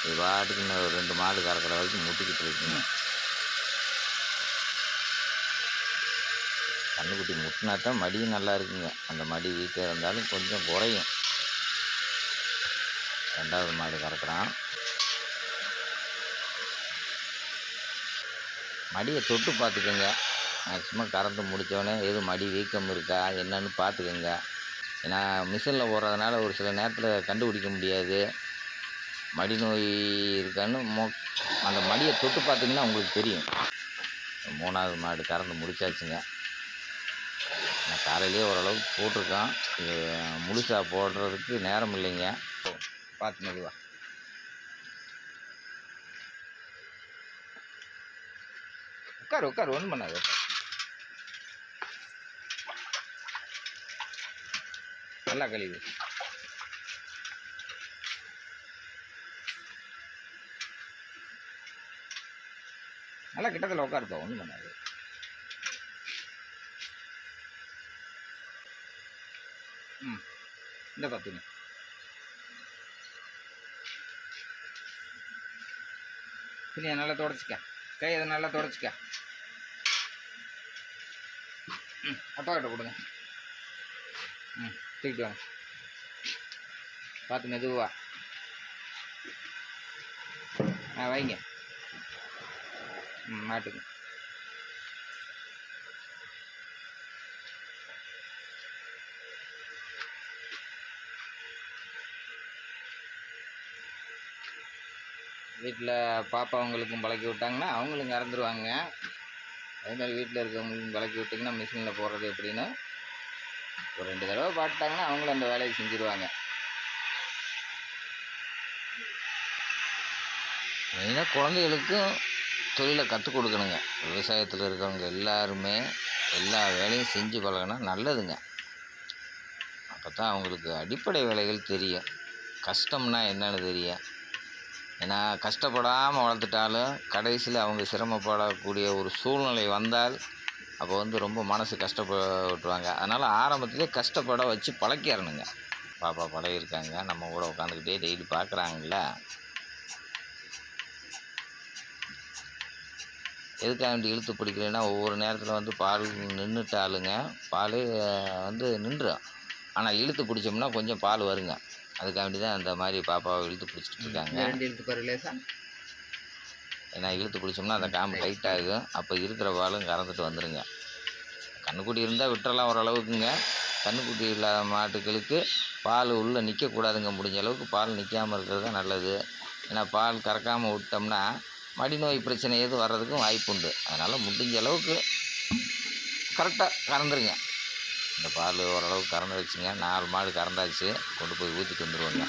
இது பாட்டுக்கு இன்னும் ஒரு 2 மாடு கறக்கிற வரைக்கும் முட்டிக்கிட்டு இருக்குங்க. கண்ணுக்குட்டி முட்டினா தான் மடியும் நல்லா இருக்குங்க. அந்த மடி வீட்டில் இருந்தாலும் கொஞ்சம் குறையும். 2வது மாடு கறக்குறான். மடியை தொட்டு பார்த்துக்கோங்க. மேக்ஸிமம் கறந்து முடித்தோடனே எது மடி வீக்கம் இருக்கா என்னன்னு பார்த்துக்கோங்க. ஏன்னா மிஷினில் போடுறதுனால ஒரு சில நேரத்தில் கண்டுபிடிக்க முடியாது மடி நோய் இருக்கான்னு அந்த மடியை தொட்டு பார்த்தீங்கன்னா உங்களுக்கு தெரியும். 3வது மாடு கறந்து முடிச்சாச்சுங்க. நான் காலையிலேயே ஓரளவுக்கு போட்டிருக்கோம். இது முழுசாக போடுறதுக்கு நேரம் இல்லைங்க. பார்த்து மெதுவா உட்காரு ஒன்றும் பண்ணாது. நல்லா கழிவு. நல்லா கிட்டத்தில் உட்காருப்பா, ஒன்றும் பண்ணாது. இந்த பார்த்துங்க. துணியை நல்லா தொடச்சிக்க, கையை நல்லா தொடச்சிக்க. அப்பா கிட்ட கொடுங்க. தூக்கிட்டு வாங்க. பார்த்து மெதுவா வைங்க. மாட்டுங்க. வீட்டில் பாப்பா அவங்களுக்கும் பழக்கி விட்டாங்கன்னா அவங்களும் கறந்துருவாங்க. அதேமாதிரி வீட்டில் இருக்கவங்களுக்கும் பழக்கி விட்டிங்கன்னா மிஷினில் போடுறது எப்படின்னு ஒரு 2 தடவை பார்த்துட்டாங்கன்னா அவங்களும் அந்த வேலையை செஞ்சுருவாங்க. மெயினாக குழந்தைகளுக்கும் தொழிலை கற்றுக் கொடுக்கணுங்க. விவசாயத்தில் இருக்கிறவங்க எல்லாருமே எல்லா வேலையும் செஞ்சு பழகினா நல்லதுங்க. அப்போ தான் அவங்களுக்கு அடிப்படை வேலைகள் தெரியும், கஷ்டம்னா என்னன்னு தெரியும். ஏன்னா கஷ்டப்படாமல் வளர்த்துட்டாலும் கடைசியில் அவங்க சிரமப்படக்கூடிய ஒரு சூழ்நிலை வந்தால் அப்போ வந்து ரொம்ப மனசு கஷ்டப்பட்டுருவாங்க. அதனால் ஆரம்பத்திலே கஷ்டப்பட வச்சு பழக்கிறணுங்க. பாப்பா பழகிருக்காங்க, நம்ம கூட உட்காந்துக்கிட்டே டெய்லி பார்க்குறாங்கல்ல. எதுக்காக வேண்டி இழுத்து பிடிக்கலைன்னா ஒவ்வொரு நேரத்தில் வந்து பால் நின்றுட்டாலுங்க பால் வந்து நின்றுடும். ஆனால் இழுத்து பிடிச்சோம்னா கொஞ்சம் பால் வருங்க. அதுக்காக வேண்டி தான் அந்த மாதிரி பாப்பாவை இழுத்து பிடிச்சிட்டு இருக்காங்க. ஏன்னா இழுத்து பிடிச்சோம்னா அந்த காம்பு டைட் ஆகும். அப்போ இருக்கிற பாலும் கறந்துட்டு வந்துடுங்க. கன்றுக்குட்டி இருந்தால் விட்டுறலாம் ஓரளவுக்குங்க. கன்றுக்குட்டி இல்லாத மாட்டுகளுக்கு பால் உள்ளே நிற்கக்கூடாதுங்க. முடிஞ்ச அளவுக்கு பால் நிற்காமல் இருக்கிறது தான் நல்லது. ஏன்னா பால் கறக்காமல் விட்டோம்னா மடி நோய் பிரச்சனை எதுவும் வர்றதுக்கும் வாய்ப்பு உண்டு. அதனால் முடிஞ்ச அளவுக்கு கரெக்டாக கறந்துருங்க. இந்த பால் ஓரளவுக்கு கறந்து வச்சுங்க. 4 மாடு கறந்தாச்சு, கொண்டு போய் ஊற்றிட்டு வந்துடுவோங்க.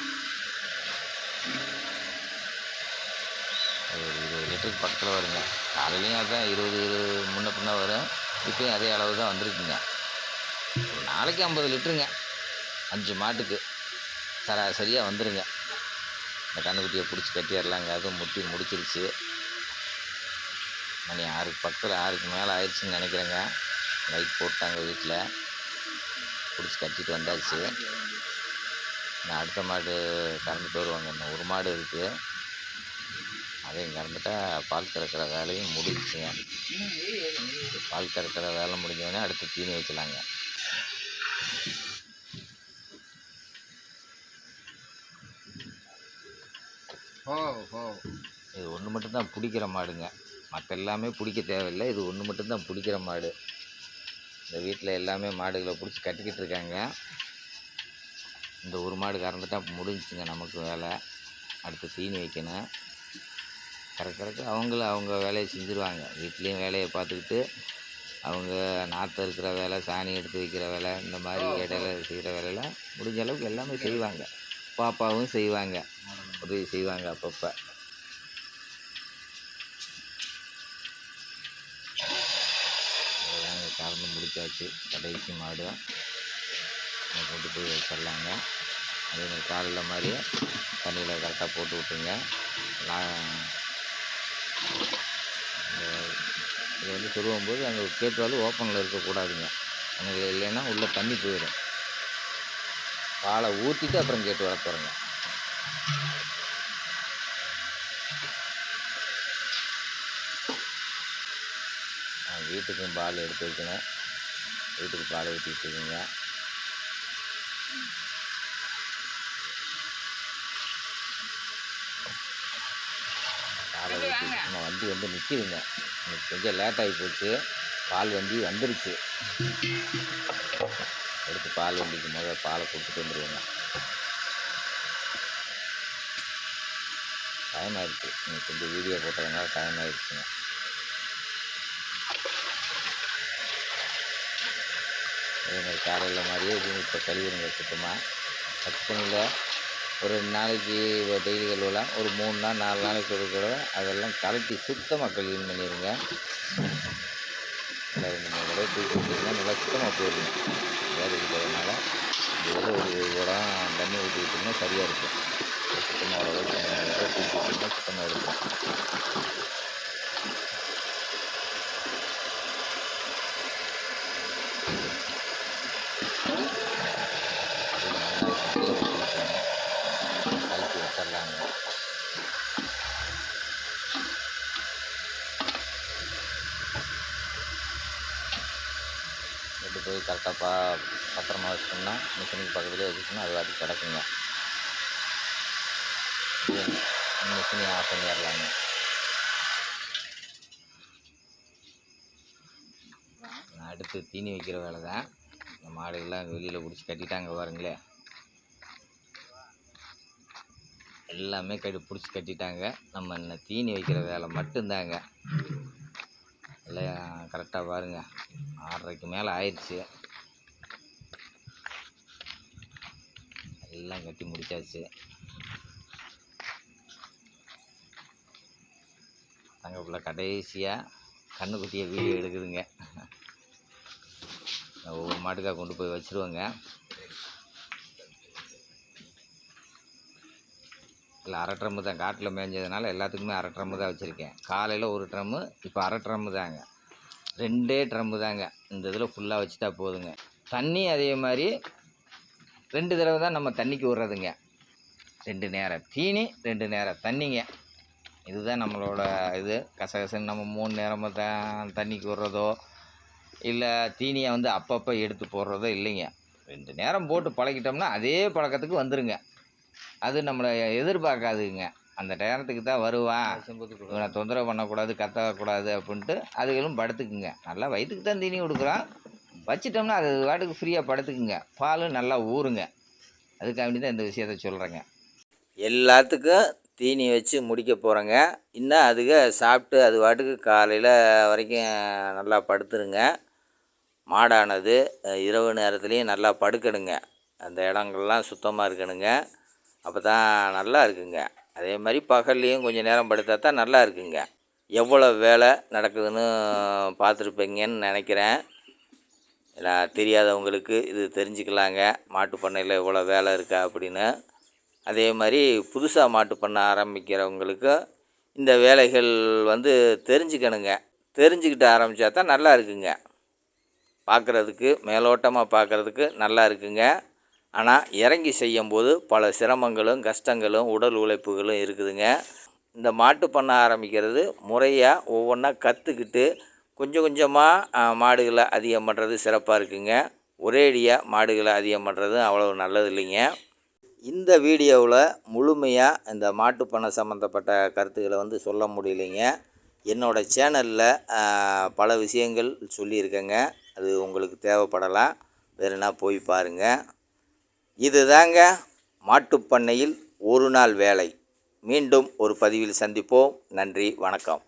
ஒரு 20 லிட்டருக்கு பக்கத்தில் வருங்க. காலையிலையும் அதுதான் 20 முன்ன பின்ன வரும். இப்போயும் அதே அளவு தான் வந்திருக்குங்க. ஒரு நாளைக்கு 50 லிட்டருங்க 5 மாட்டுக்கு சரியாக வந்துடுங்க. இந்த கன்றுக்குட்டியை பிடிச்சி கட்டிடலாங்க. அதுவும் முட்டி முடிச்சிருச்சு. மணி 6க்கு பக்கத்தில் 6க்கு மேலே ஆயிடுச்சுன்னு நினைக்கிறேங்க. லைட் போட்டாங்க வீட்டில். பிடிச்சி கட்டிட்டு வந்தாச்சு. நான் அடுத்த மாடு கறந்துட்டு வருவாங்க. இன்னும் 1 மாடு இருக்குது. அதையும் கறந்துட்டா பால் கறக்கிற வேலையும் முடிஞ்சுங்க. பால் கறக்கிற வேலை முடிஞ்சோடனே அடுத்து தீனி வைக்கலாங்க. இது ஒன்று மட்டும்தான் பிடிக்கிற மாடுங்க. மற்ற எல்லாமே பிடிக்க தேவையில்லை. இது ஒன்று மட்டும்தான் பிடிக்கிற மாடு. இந்த வீட்டில் எல்லாமே மாடுகளை பிடிச்சி கட்டிக்கிட்டு இருக்காங்க. இந்த 1 மாடு கறந்துட்டா முடிஞ்சுங்க நமக்கு வேலை. அடுத்து தீனி வைக்கணும். கறக்க அவங்க வேலையை செஞ்சுருவாங்க. வீட்லேயும் வேலையை பார்த்துக்கிட்டு அவங்க நாற்று இருக்கிற வேலை, சாணி எடுத்து வைக்கிற வேலை, இந்த மாதிரி இடையில செய்கிற வேலையெல்லாம் முடிஞ்ச அளவுக்கு எல்லாமே செய்வாங்க. பாப்பாவும் செய்வாங்க, உதவி செய்வாங்க அப்பப்போ. அதெல்லாம் கறந்து முடிச்சாச்சு. கடைசி மாடு கொண்டு போய் வச்சிடலாங்க. அதே மாதிரி காலையில் மாதிரியே தண்ணியில் கரெக்டாக போட்டு விட்டுருங்க. இதை வந்து சொருவும்போது அங்கே கேட்டுவாலும் ஓப்பனில் இருக்கக்கூடாதுங்க. அங்கே இல்லைன்னா உள்ளே தண்ணி போயிடும். பாலை ஊற்றிட்டு அப்புறம் கேட்டு வர போகிறேங்க. வீட்டுக்கும் பால் எடுத்து வைக்கணும். வீட்டுக்கு பால் ஊற்றிட்டு இருக்குங்க. பாலை ஊற்றி நம்ம வண்டி வந்து நிற்கிதுங்க. இன்னைக்கு கொஞ்சம் லேட் ஆகி போச்சு. பால் வண்டி வந்துருச்சு. எடுத்து பால் வண்டிக்கு முதல்ல பாலை கொடுத்துட்டு வந்துடுவோங்க. டைம் ஆயிடுச்சு, இன்னைக்கு கொஞ்சம் வீடியோ போட்டதுனால டைம் ஆயிடுச்சுங்க. அதே மாதிரி காலையில் மாதிரியே இது இப்போ கழுவிடுங்க சுத்தமாக. பச்சை தண்ணியில் ஒரு 2 நாளைக்கு டெய்லி கழுவலாம், ஒரு 3 நாள் 4 நாளைக்கு ஒரு தடவை அதெல்லாம் கலட்டி சுத்தமாக க்ளீன் பண்ணிடுங்க. நல்லா 2-3 தடவை தூக்கி விட்டிங்கன்னா நல்லா சுத்தமாக போயிடுங்க. வேறு இருக்கிறதுனால இந்த இதில் ஒரு குடம் தண்ணி ஊற்றி விட்டிங்கன்னா சரியாக இருக்கும். சுத்தமாக ஓரளவுக்கு தூக்கி விட்டிங்கன்னா சுத்தமாக இருக்கும். கலக்கி வச்சிடலாங்க. எடுத்து போய் கரெக்டாக பத்திரமா வச்சிட்டோம்னா மிஷினுக்கு பக்கத்துலேயே வச்சுட்டோம்னா அது வாட்டி கிடக்குங்க. மிஷினையும் ஆஃப் பண்ணிடலாங்க. நான் அடுத்து தீனி வைக்கிற வேலை தான். இந்த மாடுகள்லாம் வெளியில் பிடிச்சி கட்டிட்டாங்க பாருங்களே, எல்லாமே பிடிச்சி கட்டிட்டாங்க. நம்ம இன்னும் தீனி வைக்கிற வேலை மட்டும்தாங்க. எல்லாம் கரெக்டாக பாருங்கள், 6:30க்கு மேலே ஆயிடுச்சு. எல்லாம் கட்டி முடிச்சாச்சு. தங்கப்புள்ள கடைசியாக கண்ணுக்குட்டியை வீடியோ எடுக்குதுங்க. ஒவ்வொரு மாட்டுக்காக கொண்டு போய் வச்சுருவோங்க. இல்லை 1/2 ட்ரம்மு தான், காட்டில் மேய்ஞ்சதுனால எல்லாத்துக்குமே 1/2 ட்ரம்மு தான் வச்சுருக்கேன். காலையில் 1 ட்ரம்மு, இப்போ 1/2 ட்ரம்மு தாங்க. 2 ட்ரம்மு தாங்க இந்த இதில் ஃபுல்லாக வச்சுட்டா போதுங்க. தண்ணி அதே மாதிரி 2 தடவை தான் நம்ம தண்ணிக்கு விட்றதுங்க. 2 நேரம் தீனி, 2 நேரம் தண்ணிங்க. இதுதான் நம்மளோட இது. கசகசன்னு நம்ம 3 நேரமாக தான் தண்ணிக்கு விட்றதோ இல்லை தீனியை வந்து அப்பப்போ எடுத்து போடுறதோ இல்லைங்க. 2 நேரம் போட்டு பழகிட்டோம்னா அதே பழக்கத்துக்கு வந்துடுங்க. அது நம்மளை எதிர்பார்க்காதுங்க. அந்த நேரத்துக்கு தான் வருவான், இவனை தொந்தரவு பண்ணக்கூடாது, கத்தக்கூடாது அப்படின்ட்டு அதுகளும் படுத்துக்குங்க. நல்லா வயிற்றுக்கு தான் தீனி கொடுக்குறான், வச்சிட்டோம்னா அது வாட்டுக்கு ஃப்ரீயாக படுத்துக்குங்க. பாலும் நல்லா ஊறுங்க. அதுக்காண்டி தான் இந்த விஷயத்த சொல்கிறேங்க. எல்லாத்துக்கும் தீனி வச்சு முடிக்க போகிறேங்க. இன்னும் அதுக சாப்பிட்டு அது வாட்டுக்கு காலையில் வரைக்கும் நல்லா படுத்துருங்க. மாடானது இரவு நேரத்துலேயும் நல்லா படுக்கணுங்க. அந்த இடங்கள்லாம் சுத்தமாக இருக்கணுங்க. அப்போ தான் நல்லா இருக்குங்க. அதே மாதிரி பகல்லையும் கொஞ்சம் நேரம் படுத்தா தான் நல்லா இருக்குங்க. எவ்வளோ வேலை நடக்குதுன்னு பார்த்துருப்பீங்கன்னு நினைக்கிறேன். தெரியாதவங்களுக்கு இது தெரிஞ்சுக்கலாங்க, மாட்டு பண்ணையில் எவ்வளோ வேலை இருக்கா அப்படின்னு. அதே மாதிரி புதுசாக மாட்டு பண்ண ஆரம்பிக்கிறவங்களுக்கு இந்த வேலைகள் வந்து தெரிஞ்சுக்கணுங்க. தெரிஞ்சுக்கிட்டு ஆரம்பித்தா தான் நல்லா இருக்குங்க. பார்க்குறதுக்கு மேலோட்டமாக பார்க்குறதுக்கு நல்லா இருக்குங்க. ஆனால் இறங்கி செய்யும்போது பல சிரமங்களும் கஷ்டங்களும் உடல் உழைப்புகளும் இருக்குதுங்க. இந்த மாட்டு பண்ண ஆரம்பிக்கிறது முறையாக ஒவ்வொன்றா கற்றுக்கிட்டு கொஞ்சம் கொஞ்சமாக மாடுகளை அதிகம் பண்ணுறது சிறப்பாக இருக்குங்க. ஒரேடியாக மாடுகளை அதிகம் பண்ணுறது அவ்வளோ நல்லது இல்லைங்க. இந்த வீடியோவில் முழுமையாக இந்த மாட்டு பண்ணை சம்மந்தப்பட்ட கருத்துக்களை வந்து சொல்ல முடியலைங்க. என்னோடய சேனலில் பல விஷயங்கள் சொல்லியிருக்கேங்க. அது உங்களுக்கு தேவைப்படலாம், வேறுனா போய் பாருங்கள். இது தாங்க மாட்டுப்பண்ணையில் ஒரு நாள் வேலை. மீண்டும் ஒரு பதிவில் சந்திப்போம். நன்றி, வணக்கம்.